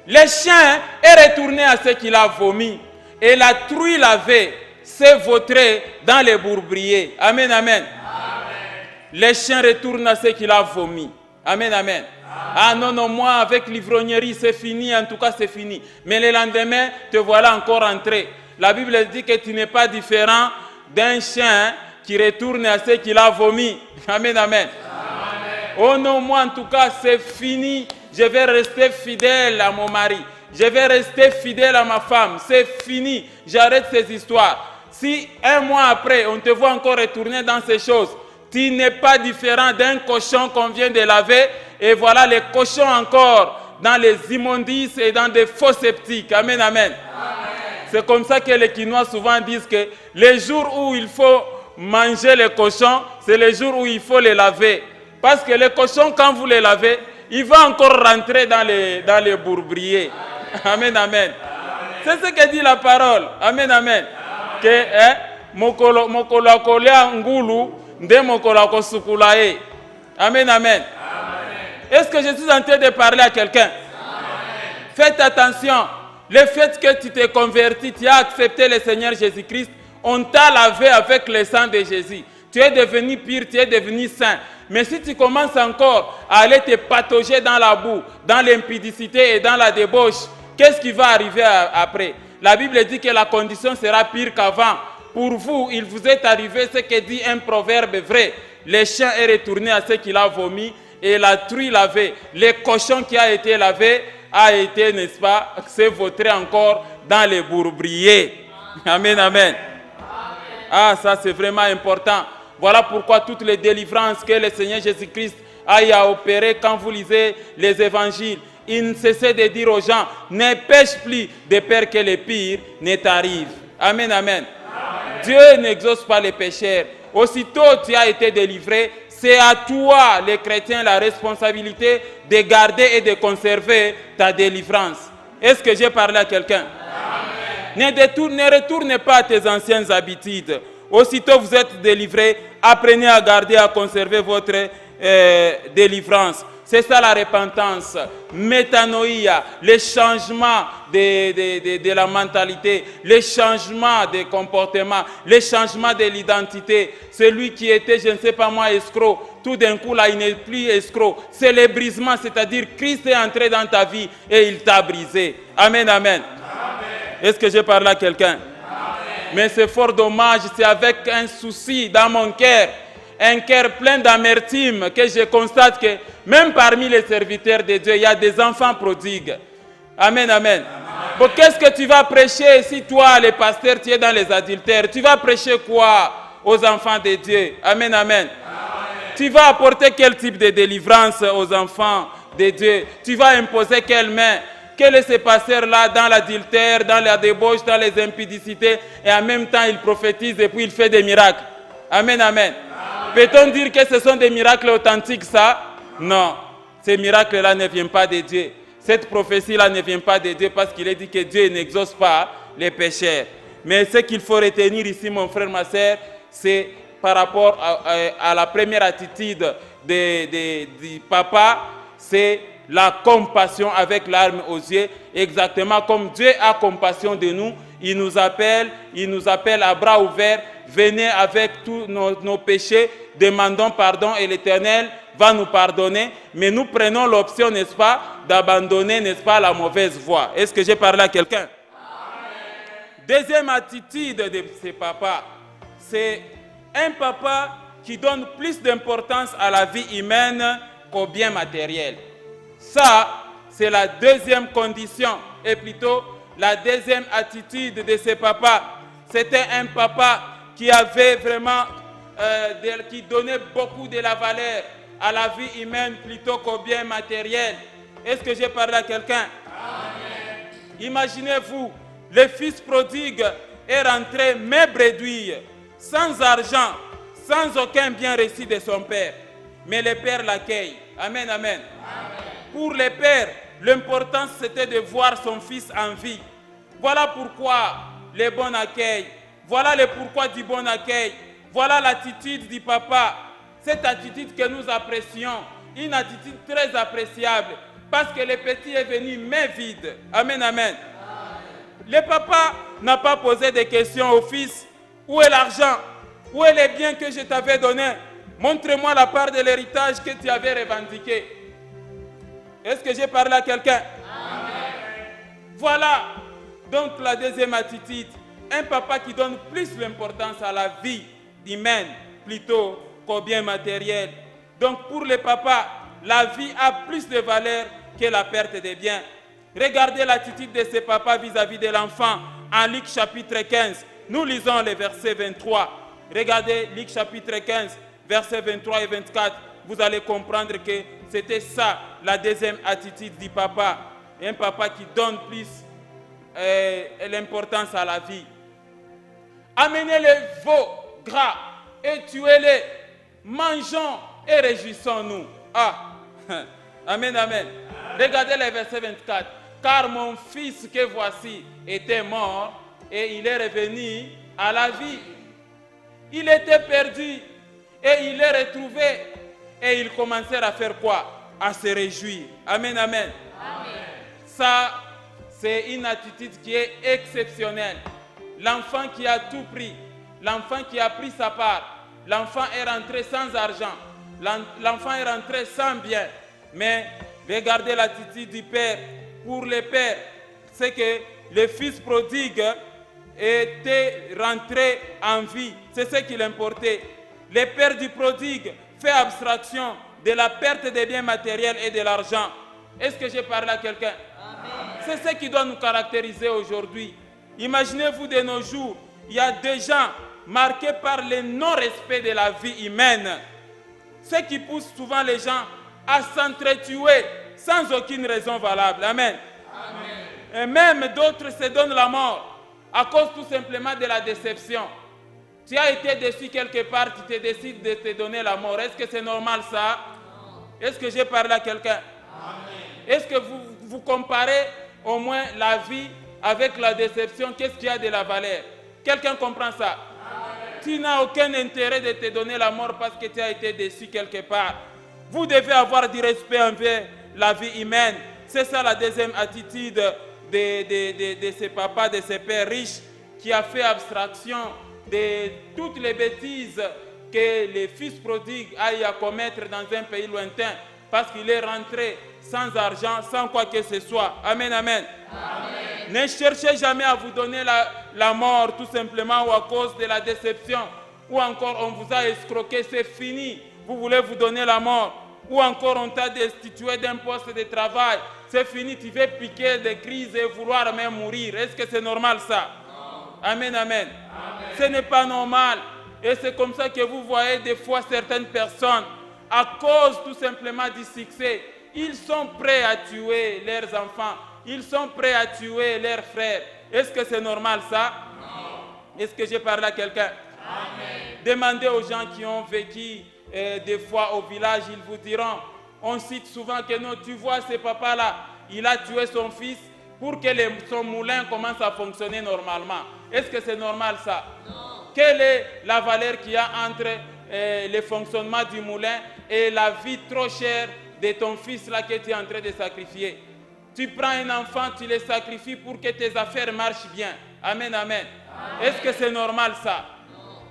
Le chien est retourné à ce qu'il a vomi. Et la truie lavée s'est vautrée dans les bourbiers. Amen, amen. Le chien retourne à ce qu'il a vomi. Amen, amen. Ah non, non, moi avec l'ivrognerie c'est fini, en tout cas c'est fini. Mais le lendemain, te voilà encore entré. La Bible dit que tu n'es pas différent d'un chien qui retourne à ce qu'il a vomi. Amen, amen. Oh non, moi en tout cas c'est fini. Je vais rester fidèle à mon mari. Je vais rester fidèle à ma femme. C'est fini. J'arrête ces histoires. Si un mois après, on te voit encore retourner dans ces choses, tu n'es pas différent d'un cochon qu'on vient de laver. Et voilà les cochons encore dans les immondices et dans des faux sceptiques. Amen, amen. C'est comme ça que les Quinois souvent disent que les jours où il faut manger les cochons, c'est les jours où il faut les laver. Parce que les cochons, quand vous les lavez, ils vont encore rentrer dans les bourbiers. Amen, amen. C'est ce que dit la parole. Amen, amen. Que mokolo akolia ngulu nde mokolo akosukulae. Amen, amen. Est-ce que je suis en train de parler à quelqu'un? Faites attention. Le fait que tu t'es converti, tu as accepté le Seigneur Jésus-Christ, on t'a lavé avec le sang de Jésus. Tu es devenu pur, tu es devenu saint. Mais si tu commences encore à aller te patauger dans la boue, dans l'impudicité et dans la débauche, qu'est-ce qui va arriver après? La Bible dit que la condition sera pire qu'avant. Pour vous, il vous est arrivé ce que dit un proverbe vrai. Le chien est retourné à ce qu'il a vomi et la truie lavée. Le cochon qui a été lavé a été, n'est-ce pas, s'est vautré encore dans les bourbiers. Amen, amen. Ah, ça c'est vraiment important. Voilà pourquoi toutes les délivrances que le Seigneur Jésus-Christ a opérées quand vous lisez les évangiles, il ne cessait de dire aux gens, ne pêche plus de peur que le pire ne t'arrive. Amen, amen. Dieu n'exauce pas les pécheurs. Aussitôt tu as été délivré, c'est à toi, les chrétiens, la responsabilité de garder et de conserver ta délivrance. Est-ce que j'ai parlé à quelqu'un? Ne retournez pas à tes anciennes habitudes. Aussitôt vous êtes délivré, apprenez à garder, à conserver votre délivrance. C'est ça la repentance, métanoïa, le changement de la mentalité, le changement des comportements, le changement de l'identité. Celui qui était, je ne sais pas moi, escroc, tout d'un coup là, il n'est plus escroc. C'est le brisement, c'est-à-dire Christ est entré dans ta vie et il t'a brisé. Amen, amen. Est-ce que je parle à quelqu'un? Mais c'est fort dommage, c'est avec un souci dans mon cœur, un cœur plein d'amertume que je constate que même parmi les serviteurs de Dieu, il y a des enfants prodigues. Amen, amen. Bon, qu'est-ce que tu vas prêcher si toi, le pasteur, tu es dans les adultères? Tu vas prêcher quoi aux enfants de Dieu? Amen, amen. Tu vas apporter quel type de délivrance aux enfants de Dieu? Tu vas imposer quelle main? Quel est ce pasteur-là dans l'adultère, dans la débauche, dans les impudicités, et en même temps il prophétise et puis il fait des miracles? Amen, amen. Peut-on dire que ce sont des miracles authentiques, ça? Non. Ces miracles-là ne viennent pas de Dieu. Cette prophétie-là ne vient pas de Dieu parce qu'il est dit que Dieu n'exauce pas les pécheurs. Mais ce qu'il faut retenir ici, mon frère, ma soeur, c'est par rapport à la première attitude du papa, c'est la compassion avec larmes aux yeux, exactement comme Dieu a compassion de nous. Il nous appelle à bras ouverts. Venez avec tous nos péchés, demandons pardon et l'Éternel va nous pardonner. Mais nous prenons l'option, n'est-ce pas, d'abandonner, n'est-ce pas, la mauvaise voie. Est-ce que j'ai parlé à quelqu'un? Deuxième attitude de ces papas, c'est un papa qui donne plus d'importance à la vie humaine qu'au bien matériel. Ça, c'est la deuxième condition, et plutôt la deuxième attitude de ce papa. C'était un papa qui avait vraiment, qui donnait beaucoup de la valeur à la vie humaine plutôt qu'au bien matériel. Est-ce que j'ai parlé à quelqu'un? Imaginez-vous, le fils prodigue est rentré main bredouille, sans argent, sans aucun bien reçu de son père. Mais le père l'accueille. Amen, amen. Pour le père, l'importance c'était de voir son fils en vie. Voilà pourquoi le bon accueil. Voilà le pourquoi du bon accueil. Voilà l'attitude du papa. Cette attitude que nous apprécions, une attitude très appréciable, parce que le petit est venu main vide. Amen, amen. Le papa n'a pas posé de questions au fils. Où est l'argent? Où est les biens que je t'avais donnés? Montre-moi la part de l'héritage que tu avais revendiqué. Est-ce que j'ai parlé à quelqu'un? Voilà donc la deuxième attitude. Un papa qui donne plus l'importance à la vie humaine plutôt qu'au bien matériel. Donc pour les papas, la vie a plus de valeur que la perte des biens. Regardez l'attitude de ces papas vis-à-vis de l'enfant en Luc chapitre 15. Nous lisons les versets 23. Regardez Luc chapitre 15, versets 23 et 24. Vous allez comprendre que c'était ça la deuxième attitude du papa. Un papa qui donne plus l'importance à la vie. Amenez les veaux gras et tuez-les. Mangeons et réjouissons-nous. Ah, amen, amen. Regardez le verset 24. Car mon fils que voici était mort et il est revenu à la vie. Il était perdu et il est retrouvé. Et ils commencèrent à faire quoi? À se réjouir. Amen, amen. Amen. Ça, c'est une attitude qui est exceptionnelle. L'enfant qui a tout pris, l'enfant qui a pris sa part, l'enfant est rentré sans argent, l'enfant est rentré sans bien. Mais regardez l'attitude du père. Pour le père, c'est que le fils prodigue était rentré en vie. C'est ce qui l'importait. Le père du prodigue fait abstraction de la perte des biens matériels et de l'argent. Est-ce que j'ai parlé à quelqu'un? C'est ce qui doit nous caractériser aujourd'hui. Imaginez-vous de nos jours, il y a des gens marqués par le non-respect de la vie humaine. Ce qui pousse souvent les gens à s'entretuer sans aucune raison valable. Amen. Amen. Et même d'autres se donnent la mort à cause tout simplement de la déception. Tu as été déçu quelque part, tu te décides de te donner la mort. Est-ce que c'est normal ça? Est-ce que j'ai parlé à quelqu'un? Est-ce que vous comparez au moins la vie avec la déception? Qu'est-ce qui a de la valeur? Quelqu'un comprend ça? Amen. Tu n'as aucun intérêt de te donner la mort parce que tu as été déçu quelque part. Vous devez avoir du respect envers la vie humaine. C'est ça la deuxième attitude de ces papas, de ces pères riches qui a fait abstraction de toutes les bêtises que les fils prodigues aillent à commettre dans un pays lointain parce qu'il est rentré sans argent, sans quoi que ce soit. Amen, amen. Amen. Ne cherchez jamais à vous donner la mort tout simplement ou à cause de la déception ou encore on vous a escroqué, c'est fini. Vous voulez vous donner la mort. Ou encore on t'a destitué d'un poste de travail. C'est fini, tu veux piquer des crises et vouloir même mourir. Est-ce que c'est normal ça? Non. Amen, amen. Amen. Ce n'est pas normal. Et c'est comme ça que vous voyez des fois certaines personnes, à cause tout simplement du succès, ils sont prêts à tuer leurs enfants. Ils sont prêts à tuer leurs frères. Est-ce que c'est normal ça? Non. Est-ce que j'ai parlé à quelqu'un? Amen. Demandez aux gens qui ont vécu des fois au village, ils vous diront, on cite souvent que non, tu vois ce papa-là, il a tué son fils pour que son moulin commence à fonctionner normalement. Est-ce que c'est normal ça? Non. Quelle est la valeur qu'il y a entre le fonctionnement du moulin et la vie trop chère de ton fils-là que tu es en train de sacrifier? Tu prends un enfant, tu le sacrifies pour que tes affaires marchent bien. Amen, amen. Amen. Est-ce que c'est normal ça?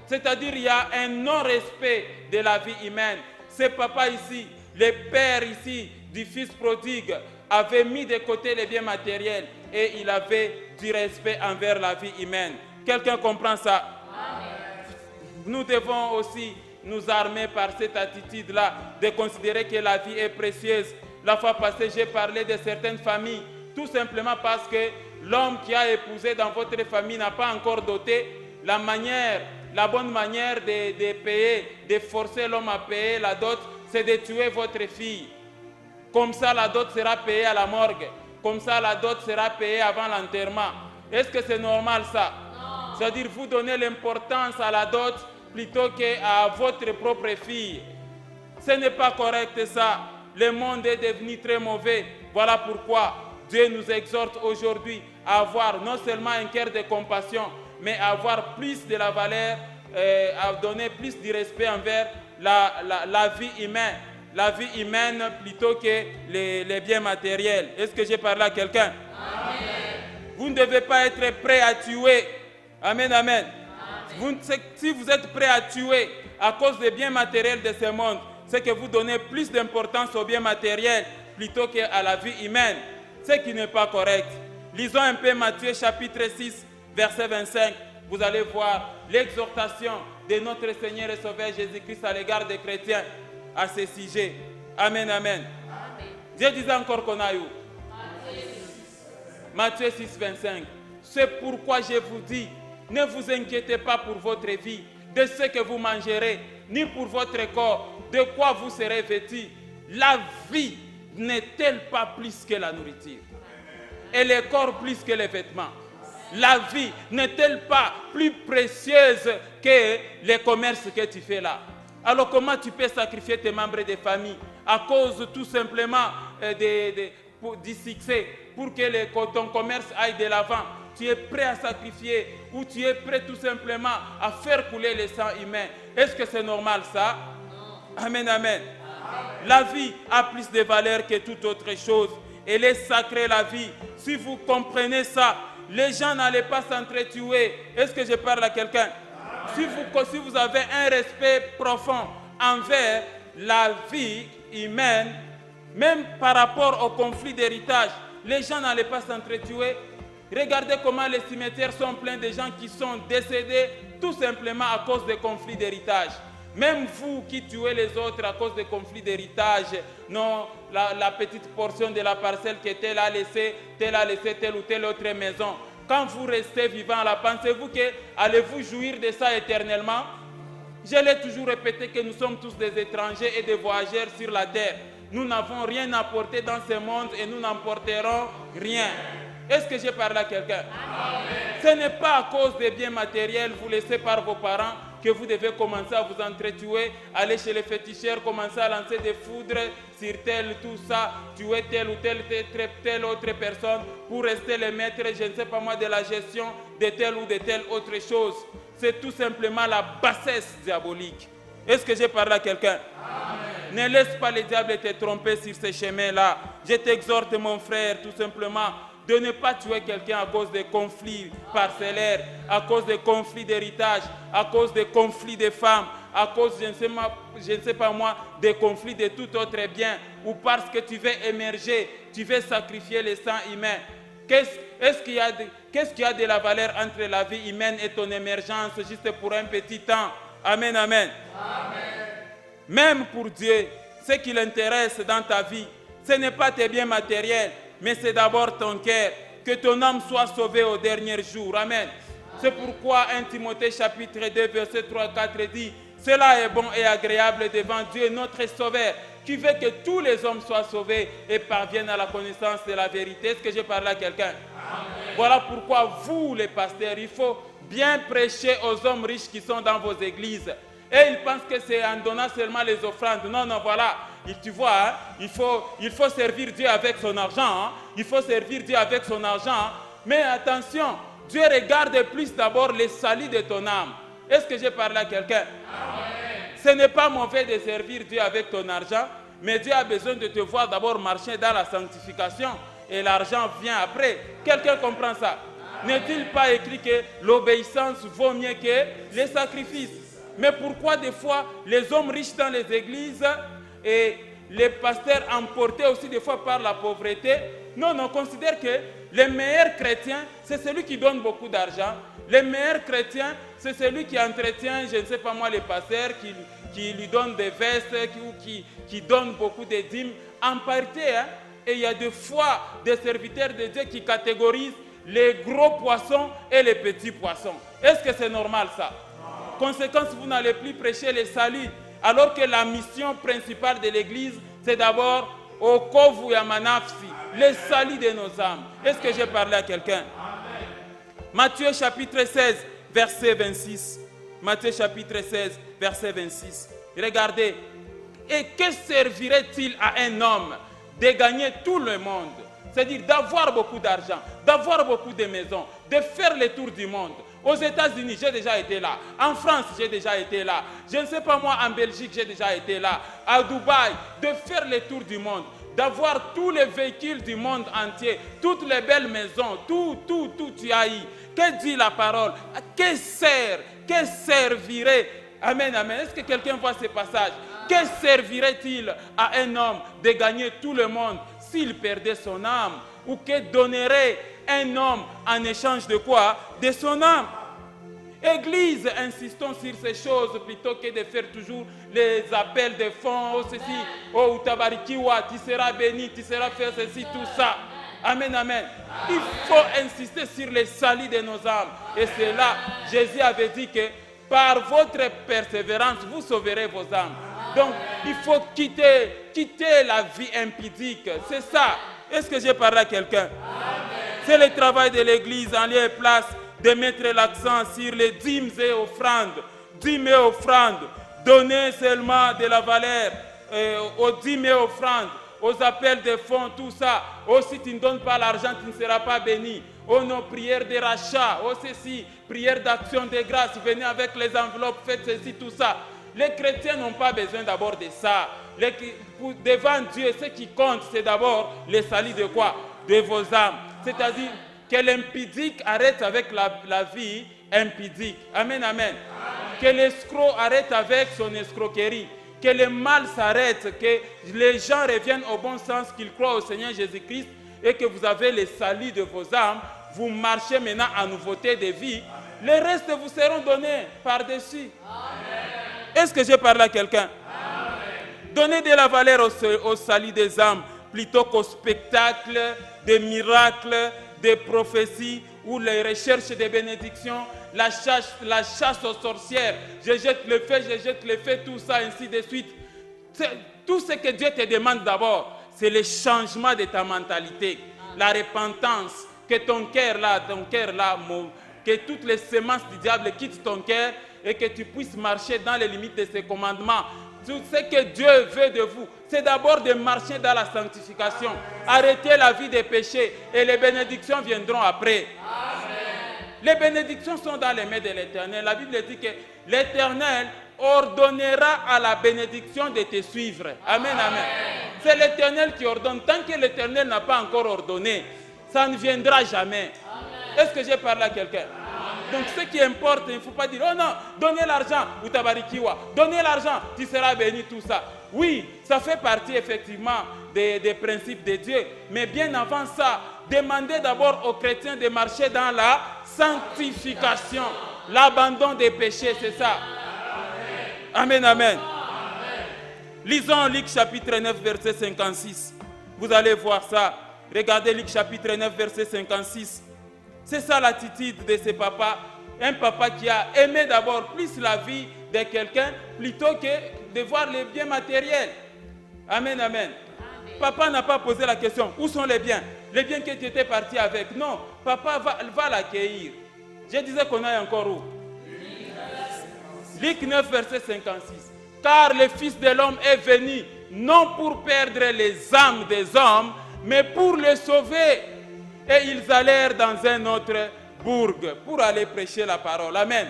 C'est-à-dire il y a un non-respect de la vie humaine. Ce papa ici, le père ici du fils prodigue, avait mis de côté les biens matériels et il avait du respect envers la vie humaine. Quelqu'un comprend ça? Amen. Nous devons aussi nous armer par cette attitude-là, de considérer que la vie est précieuse. La fois passée, j'ai parlé de certaines familles, tout simplement parce que l'homme qui a épousé dans votre famille n'a pas encore doté. La bonne manière de payer, de forcer l'homme à payer la dot, c'est de tuer votre fille. Comme ça, la dot sera payée à la morgue. Comme ça, la dot sera payée avant l'enterrement. Est-ce que c'est normal ça? Non. C'est-à-dire, vous donnez l'importance à la dot plutôt qu'à votre propre fille. Ce n'est pas correct ça. Le monde est devenu très mauvais. Voilà pourquoi Dieu nous exhorte aujourd'hui à avoir non seulement un cœur de compassion, mais à avoir plus de la valeur, à donner plus de respect envers la vie humaine. La vie humaine plutôt que les biens matériels. Est-ce que j'ai parlé à quelqu'un? Amen. Vous ne devez pas être prêt à tuer. Amen, amen. Si vous êtes prêt à tuer à cause des biens matériels de ce monde, c'est que vous donnez plus d'importance aux biens matériels plutôt qu'à la vie humaine, ce qui n'est pas correct. Lisons un peu Matthieu chapitre 6, verset 25. Vous allez voir l'exhortation de notre Seigneur et Sauveur Jésus-Christ à l'égard des chrétiens à ce sujet. Amen, amen. Dieu disait encore qu'on a eu. Matthieu 6, 25. C'est pourquoi je vous dis, ne vous inquiétez pas pour votre vie, de ce que vous mangerez, ni pour votre corps, de quoi vous serez vêtus. La vie n'est-elle pas plus que la nourriture? Et le corps plus que les vêtements? La vie n'est-elle pas plus précieuse que les commerces que tu fais là? Alors comment tu peux sacrifier tes membres de famille à cause tout simplement du succès pour que ton commerce aille de l'avant? Tu es prêt à sacrifier ou tu es prêt tout simplement à faire couler le sang humain? Est-ce que c'est normal ça? Non. Amen, amen. La vie a plus de valeur que toute autre chose. Elle est sacrée, la vie. Si vous comprenez ça, les gens n'allaient pas s'entretuer. Est-ce que je parle à quelqu'un? Si vous avez un respect profond envers la vie humaine, même par rapport au conflit d'héritage, les gens n'allaient pas s'entretuer. Regardez comment les cimetières sont pleins de gens qui sont décédés tout simplement à cause des conflits d'héritage. Même vous qui tuez les autres à cause des conflits d'héritage, non, la petite portion de la parcelle que tel a laissé telle ou telle autre maison. Quand vous restez vivant là, pensez-vous que allez-vous jouir de ça éternellement? Je l'ai toujours répété que nous sommes tous des étrangers et des voyageurs sur la terre. Nous n'avons rien apporté dans ce monde et nous n'emporterons rien. Est-ce que j'ai parlé à quelqu'un? Ce n'est pas à cause des biens matériels vous laissés par vos parents que vous devez commencer à vous entretuer, aller chez les féticheurs, commencer à lancer des foudres sur tel, tout ça, tuer telle ou telle autre personne pour rester les maîtres, je ne sais pas moi, de la gestion de telle ou de telle autre chose. C'est tout simplement la bassesse diabolique. Est-ce que j'ai parlé à quelqu'un? Ne laisse pas le diable te tromper sur ce chemin-là. Je t'exhorte, mon frère, tout simplement, de ne pas tuer quelqu'un à cause des conflits parcellaires, à cause des conflits d'héritage, à cause des conflits de femmes, à cause, je ne sais pas moi, des conflits de tout autre bien, ou parce que tu veux émerger, tu veux sacrifier le sang humain. Qu'est-ce qu'il y a de la valeur entre la vie humaine et ton émergence juste pour un petit temps? Amen, amen. Amen. Même pour Dieu, ce qui l'intéresse dans ta vie, ce n'est pas tes biens matériels, mais c'est d'abord ton cœur, que ton âme soit sauvée au dernier jour. Amen. C'est pourquoi 1 Timothée chapitre 2, verset 3 et 4 dit, cela est bon et agréable devant Dieu, notre Sauveur, qui veut que tous les hommes soient sauvés et parviennent à la connaissance de la vérité. Est-ce que j'ai parlé à quelqu'un? Voilà pourquoi vous, les pasteurs, il faut bien prêcher aux hommes riches qui sont dans vos églises. Et ils pensent que c'est en donnant seulement les offrandes. Non, voilà. Tu vois, hein, il faut servir Dieu avec son argent. Hein. Il faut servir Dieu avec son argent. Hein. Mais attention, Dieu regarde plus d'abord les salut de ton âme. Est-ce que j'ai parlé à quelqu'un? Ce n'est pas mauvais de servir Dieu avec ton argent, mais Dieu a besoin de te voir d'abord marcher dans la sanctification et l'argent vient après. Quelqu'un comprend ça? N'est-il pas écrit que l'obéissance vaut mieux que les sacrifices? Mais pourquoi des fois les hommes riches dans les églises et les pasteurs emportés aussi des fois par la pauvreté? Non, on considère que le meilleur chrétien, c'est celui qui donne beaucoup d'argent. Le meilleur chrétien, c'est celui qui entretient, je ne sais pas moi, les pasteurs, qui lui donne des vestes, qui donne beaucoup de dîmes. En parité, hein, et il y a des fois des serviteurs de Dieu qui catégorisent les gros poissons et les petits poissons. Est-ce que c'est normal ça? Conséquence, vous n'allez plus prêcher le salut, alors que la mission principale de l'Église, c'est d'abord au kovu ya manafsi, le salut de nos âmes. Est-ce que j'ai parlé à quelqu'un? Matthieu chapitre 16, verset 26. Matthieu chapitre 16, verset 26. Regardez. Et que servirait-il à un homme de gagner tout le monde? C'est-à-dire d'avoir beaucoup d'argent, d'avoir beaucoup de maisons, de faire le tour du monde. Aux États-Unis, j'ai déjà été là. En France, j'ai déjà été là. Je ne sais pas moi, en Belgique, j'ai déjà été là. À Dubaï, de faire le tour du monde, d'avoir tous les véhicules du monde entier, toutes les belles maisons, tout, tu as eu. Que dit la parole? Que servirait? Amen, amen. Est-ce que quelqu'un voit ce passage? Que servirait-il à un homme de gagner tout le monde s'il perdait son âme? Ou que donnerait un homme en échange de quoi? De son âme. Église, insistons sur ces choses plutôt que de faire toujours les appels de fonds, oh ceci, oh tabarikiwa, tu seras béni, tu seras fait ceci, tout ça. Amen, amen. Il faut insister sur le salut de nos âmes. Et c'est là, Jésus avait dit que par votre persévérance, vous sauverez vos âmes. Donc, il faut quitter la vie impudique. C'est ça. Est-ce que j'ai parlé à quelqu'un? C'est le travail de l'Église en lieu et place de mettre l'accent sur les dîmes et offrandes. Dîmes et offrandes. Donner seulement de la valeur aux dîmes et offrandes, aux appels de fonds, tout ça. Oh, si tu ne donnes pas l'argent, tu ne seras pas béni. Oh, nos prières de rachat. Oh, ceci, prières d'action de grâce. Venez avec les enveloppes, faites ceci, tout ça. Les chrétiens n'ont pas besoin d'abord de ça. Devant Dieu, ce qui compte, c'est d'abord le salut de quoi? De vos âmes. C'est-à-dire que l'impudique arrête avec la vie impudique. Amen, amen. Que l'escroc arrête avec son escroquerie. Que le mal s'arrête. Que les gens reviennent au bon sens, qu'ils croient au Seigneur Jésus-Christ et que vous avez le salut de vos âmes. Vous marchez maintenant en nouveauté de vie. Les restes vous seront donnés par-dessus. Est-ce que j'ai parlé à quelqu'un? Donnez de la valeur au salut des âmes plutôt qu'au spectacle des miracles, des prophéties ou les recherches de bénédictions, la chasse aux sorcières. Je jette le feu, tout ça, ainsi de suite. Tout ce que Dieu te demande d'abord, c'est le changement de ta mentalité, la repentance, que ton cœur là, que toutes les semences du diable quittent ton cœur et que tu puisses marcher dans les limites de ses commandements. Tout ce que Dieu veut de vous, c'est d'abord de marcher dans la sanctification. Arrêtez la vie des péchés et les bénédictions viendront après. Amen. Les bénédictions sont dans les mains de l'Éternel. La Bible dit que l'Éternel ordonnera à la bénédiction de te suivre. Amen, amen. C'est l'Éternel qui ordonne. Tant que l'Éternel n'a pas encore ordonné, ça ne viendra jamais. Est-ce que j'ai parlé à quelqu'un? Donc ce qui importe, il ne faut pas dire, oh non, donnez l'argent, ou tabarikiwa, donnez l'argent, tu seras béni, tout ça. Oui, ça fait partie effectivement des principes de Dieu. Mais bien avant ça, demandez d'abord aux chrétiens de marcher dans la sanctification, l'abandon des péchés, c'est ça. Amen, amen. Lisons Luc chapitre 9, verset 56. Vous allez voir ça. Regardez Luc chapitre 9, verset 56. C'est ça l'attitude de ce papa. Un papa qui a aimé d'abord plus la vie de quelqu'un plutôt que de voir les biens matériels. Amen, amen. Papa n'a pas posé la question, où sont les biens? Les biens que tu étais parti avec. Non, papa va l'accueillir. Je disais qu'on aille encore où? Luc 9, verset 56. Car le Fils de l'homme est venu, non pour perdre les âmes des hommes, mais pour les sauver. Et ils allèrent dans un autre bourg pour aller prêcher la parole. Amen.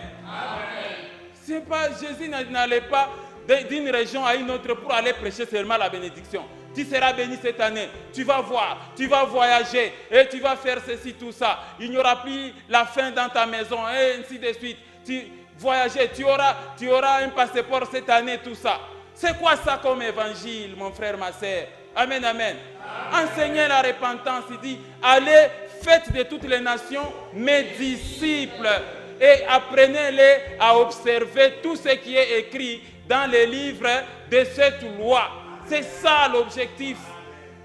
C'est pas, Jésus n'allait pas d'une région à une autre pour aller prêcher seulement la bénédiction. Tu seras béni cette année, tu vas voir, tu vas voyager et tu vas faire ceci, tout ça. Il n'y aura plus la faim dans ta maison et ainsi de suite. Voyager, tu auras un passeport cette année, tout ça. C'est quoi ça comme évangile, mon frère, ma sœur? Amen, amen. Enseignez la repentance, il dit, allez, faites de toutes les nations mes disciples et apprenez-les à observer tout ce qui est écrit dans les livres de cette loi. C'est ça l'objectif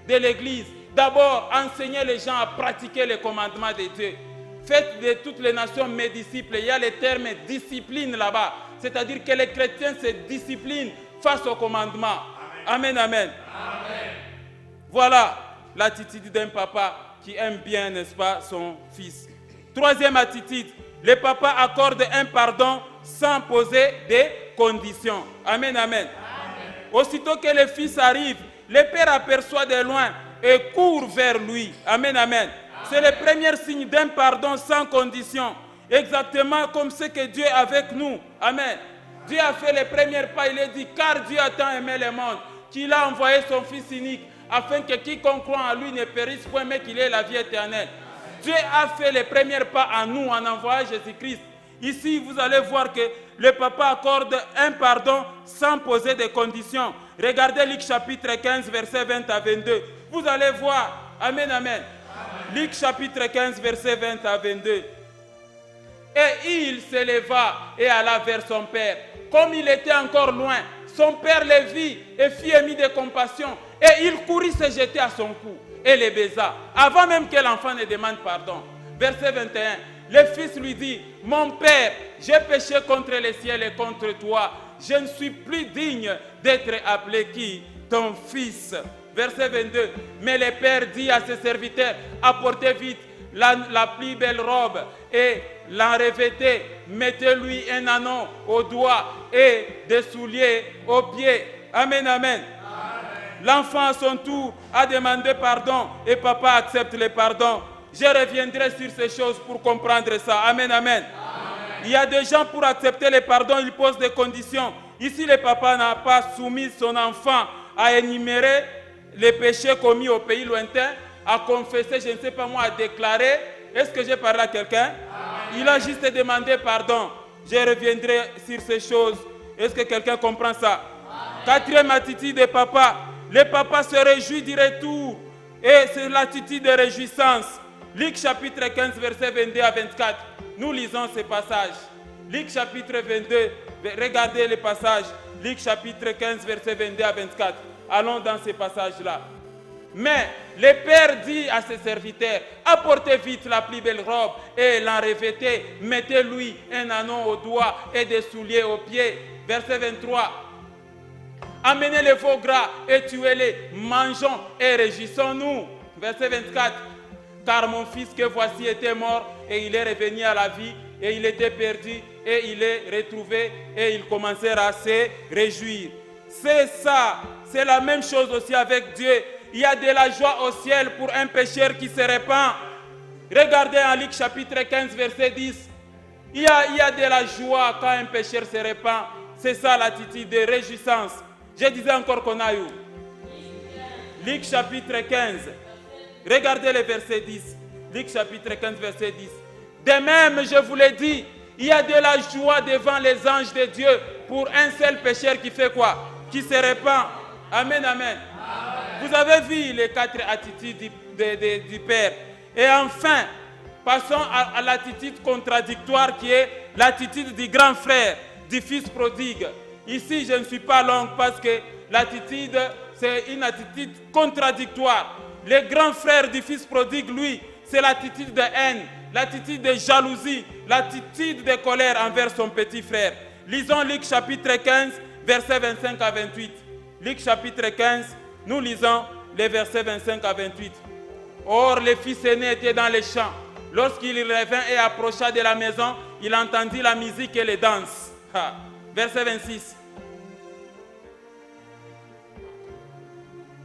de l'Église. D'abord, enseigner les gens à pratiquer les commandements de Dieu. Faites de toutes les nations mes disciples. Il y a le terme discipline là-bas. C'est-à-dire que les chrétiens se disciplinent face aux commandements. Amen, amen. Amen. Voilà l'attitude d'un papa qui aime bien, n'est-ce pas, son fils. Troisième attitude, le papa accorde un pardon sans poser des conditions. Amen, amen. Aussitôt que le fils arrive, le père aperçoit de loin et court vers lui. Amen, amen. C'est le premier signe d'un pardon sans condition. Exactement comme ce que Dieu est avec nous. Amen. Dieu a fait les premiers pas. Il a dit, car Dieu a tant aimé le monde, qu'il a envoyé son Fils unique, afin que quiconque croit en lui ne périsse point, mais qu'il ait la vie éternelle. Dieu a fait les premiers pas en nous, en envoyant Jésus-Christ. Ici, vous allez voir que le papa accorde un pardon sans poser de conditions. Regardez Luc chapitre 15, versets 20 à 22. Vous allez voir. Amen, amen. Luc chapitre 15, versets 20 à 22. Et il s'éleva et alla vers son père. Comme il était encore loin, son père le vit et fit émis de compassion. Et il courut se jeter à son cou et le baisa, avant même que l'enfant ne demande pardon. Verset 21. Le fils lui dit, mon père, j'ai péché contre le ciel et contre toi. Je ne suis plus digne d'être appelé qui? Ton fils. Verset 22. Mais le père dit à ses serviteurs, apportez vite la plus belle robe et l'en revêtez, mettez-lui un anneau au doigt et des souliers aux pieds. Amen, amen. L'enfant à son tour a demandé pardon et papa accepte le pardon. Je reviendrai sur ces choses pour comprendre ça. Amen, amen. Il y a des gens pour accepter le pardon, ils posent des conditions. Ici, le papa n'a pas soumis son enfant à énumérer les péchés commis au pays lointain, à confesser, je ne sais pas moi, à déclarer. Est-ce que j'ai parlé à quelqu'un? Il a juste demandé pardon. Je reviendrai sur ces choses. Est-ce que quelqu'un comprend ça? Quatrième attitude de papa. Le papa se réjouit du retour. Et c'est l'attitude de réjouissance. Luc chapitre 15, versets 22 à 24. Nous lisons ces passages. Luc chapitre 22, regardez les passages. Luc chapitre 15, versets 22 à 24. Allons dans ces passages-là. Mais le père dit à ses serviteurs, apportez vite la plus belle robe et l'en revêtez, mettez-lui un anneau au doigt et des souliers aux pieds. Verset 23. Amenez les veaux gras et tuez-les, mangeons et réjouissons-nous. Verset 24. Car mon fils que voici était mort et il est revenu à la vie et il était perdu et il est retrouvé et ils commencèrent à se réjouir. C'est ça, c'est la même chose aussi avec Dieu. Il y a de la joie au ciel pour un pécheur qui se répand. Regardez en Luc chapitre 15, verset 10. Il y a de la joie quand un pécheur se répand. C'est ça l'attitude de réjouissance. Je disais encore qu'on a eu. Luc chapitre 15. Regardez le verset 10. Luc chapitre 15, verset 10. De même, je vous l'ai dit, il y a de la joie devant les anges de Dieu pour un seul pécheur qui fait quoi? Qui se répand. Amen, amen. Vous avez vu les 4 attitudes du Père. Et enfin, passons à l'attitude contradictoire qui est l'attitude du grand frère, du fils prodigue. Ici, je ne suis pas long parce que l'attitude, c'est une attitude contradictoire. Le grand frère du fils prodigue, lui, c'est l'attitude de haine, l'attitude de jalousie, l'attitude de colère envers son petit frère. Lisons Luc chapitre 15, versets 25 à 28. Luc chapitre 15, nous lisons les versets 25 à 28. Or, le fils aîné était dans les champs. Lorsqu'il revint et approcha de la maison, il entendit la musique et les danses. Verset 26.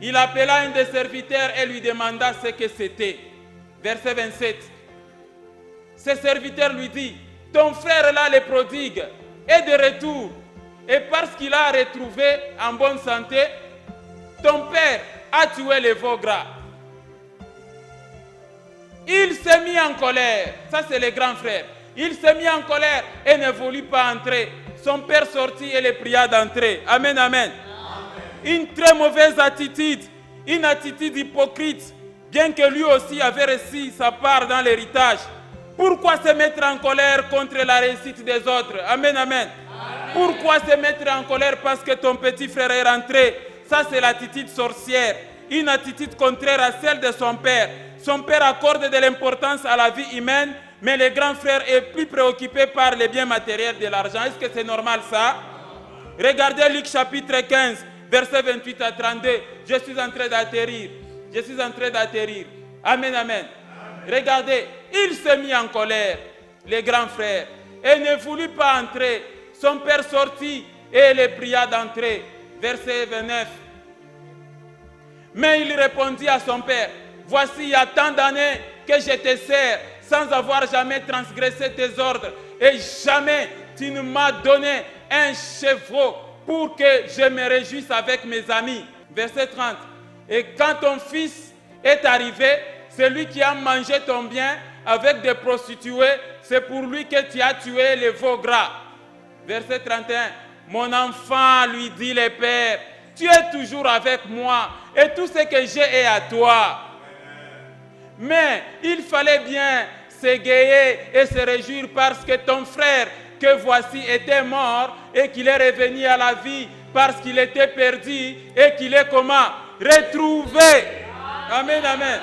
Il appela un des serviteurs et lui demanda ce que c'était. Verset 27. Ce serviteur lui dit, ton frère là, le prodigue, est de retour. Et parce qu'il a retrouvé en bonne santé, ton père a tué les veaux gras. Il s'est mis en colère. Ça, c'est le grand frère. Il s'est mis en colère et ne voulut pas entrer. Son père sortit et le pria d'entrer. Amen, amen. Une très mauvaise attitude. Une attitude hypocrite. Bien que lui aussi avait reçu sa part dans l'héritage. Pourquoi se mettre en colère contre la réussite des autres? Amen, amen. Pourquoi se mettre en colère parce que ton petit frère est rentré? Ça, c'est l'attitude sorcière. Une attitude contraire à celle de son père. Son père accorde de l'importance à la vie humaine, mais le grand frère est plus préoccupé par les biens matériels de l'argent. Est-ce que c'est normal ça? Regardez Luc chapitre 15, versets 28 à 32. Je suis en train d'atterrir. Je suis en train d'atterrir. Amen, amen. Regardez, il s'est mis en colère, le grand frère, et ne voulut pas entrer. Son père sortit et le pria d'entrer. Verset 29. Mais il répondit à son père, voici, il y a tant d'années que je te sers sans avoir jamais transgressé tes ordres. Et jamais tu ne m'as donné un chevreau pour que je me réjouisse avec mes amis. Verset 30. Et quand ton fils est arrivé, celui qui a mangé ton bien, avec des prostituées, c'est pour lui que tu as tué les veaux gras. Verset 31. Mon enfant, lui dit le Père, tu es toujours avec moi et tout ce que j'ai est à toi. Mais il fallait bien s'égayer et se réjouir parce que ton frère, que voici, était mort et qu'il est revenu à la vie parce qu'il était perdu et qu'il est comment? Retrouvé. Amen, amen.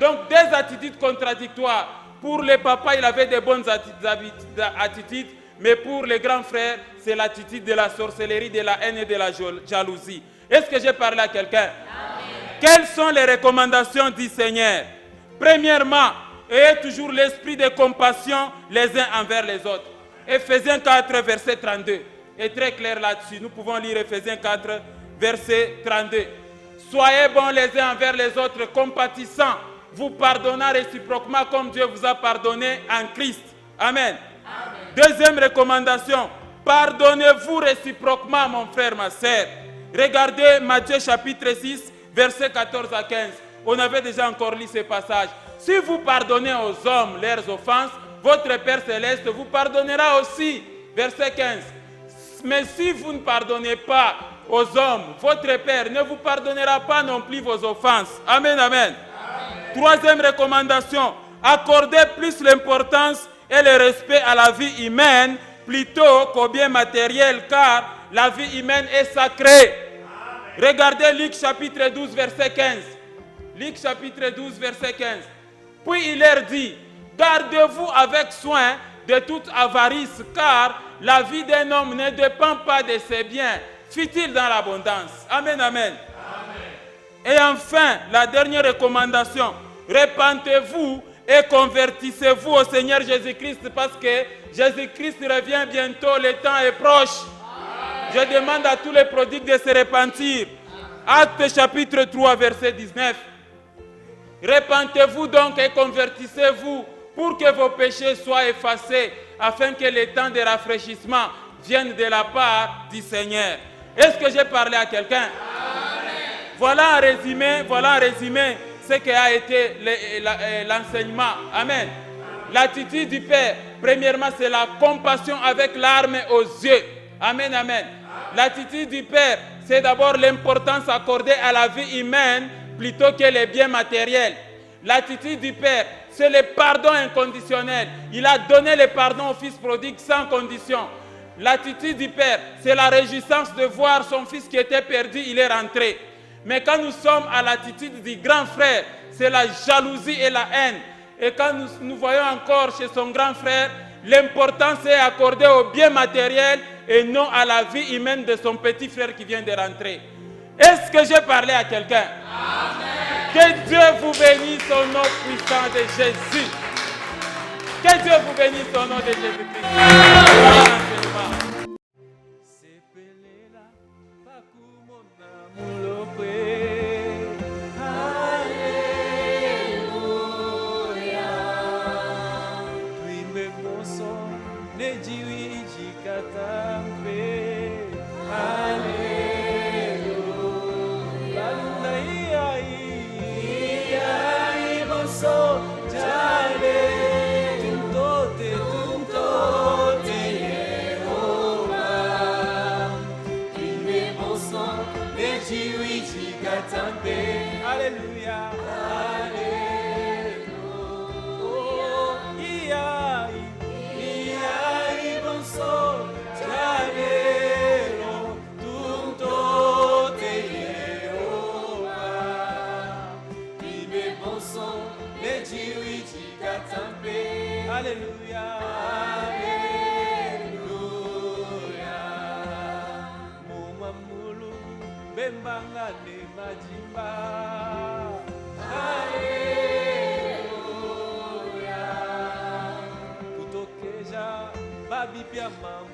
Donc des attitudes contradictoires. Pour les papas, il avait de bonnes attitudes, mais pour les grands frères, c'est l'attitude de la sorcellerie, de la haine et de la jalousie. Est-ce que j'ai parlé à quelqu'un? Quelles sont les recommandations du Seigneur? Premièrement, ayez toujours l'esprit de compassion les uns envers les autres. Éphésiens 4, verset 32 est très clair là-dessus. Nous pouvons lire Éphésiens 4, verset 32. Soyez bons les uns envers les autres, compatissants, vous pardonnant réciproquement comme Dieu vous a pardonné en Christ. Amen. Deuxième recommandation, pardonnez-vous réciproquement, mon frère, ma sœur. Regardez Matthieu chapitre 6, verset 14 à 15. On avait déjà encore lu ce passage. Si vous pardonnez aux hommes leurs offenses, votre Père Céleste vous pardonnera aussi. Verset 15. Mais si vous ne pardonnez pas aux hommes, votre Père ne vous pardonnera pas non plus vos offenses. Amen, amen. Troisième recommandation, accordez plus l'importance et le respect à la vie humaine plutôt qu'au bien matériel, car la vie humaine est sacrée. Regardez Luc chapitre 12, verset 15. Luc chapitre 12, verset 15. Puis il leur dit, gardez-vous avec soin de toute avarice, car la vie d'un homme ne dépend pas de ses biens, fut-il dans l'abondance. Amen, amen. Et enfin, la dernière recommandation, repentez-vous et convertissez-vous au Seigneur Jésus-Christ parce que Jésus-Christ revient bientôt, le temps est proche. Je demande à tous les prodigues de se repentir. Actes chapitre 3, verset 19. Repentez-vous donc et convertissez-vous pour que vos péchés soient effacés afin que le temps de rafraîchissement vienne de la part du Seigneur. Est-ce que j'ai parlé à quelqu'un? Voilà un résumé ce qui a été l'enseignement. Amen. L'attitude du Père, premièrement, c'est la compassion avec larmes aux yeux. Amen, amen. L'attitude du Père, c'est d'abord l'importance accordée à la vie humaine plutôt que les biens matériels. L'attitude du Père, c'est le pardon inconditionnel. Il a donné le pardon au Fils prodigue sans condition. L'attitude du Père, c'est la réjouissance de voir son fils qui était perdu, il est rentré. Mais quand nous sommes à l'attitude du grand frère, c'est la jalousie et la haine. Et quand nous voyons encore chez son grand frère, l'importance est accordée au bien matériel et non à la vie humaine de son petit frère qui vient de rentrer. Est-ce que j'ai parlé à quelqu'un? Que Dieu vous bénisse au nom puissant de Jésus. Que Dieu vous bénisse au nom de Jésus-Christ. Alléluia. Alléluia. Mumamulu bembanga ne majimba. Alléluia. Kutokeja babipia mama.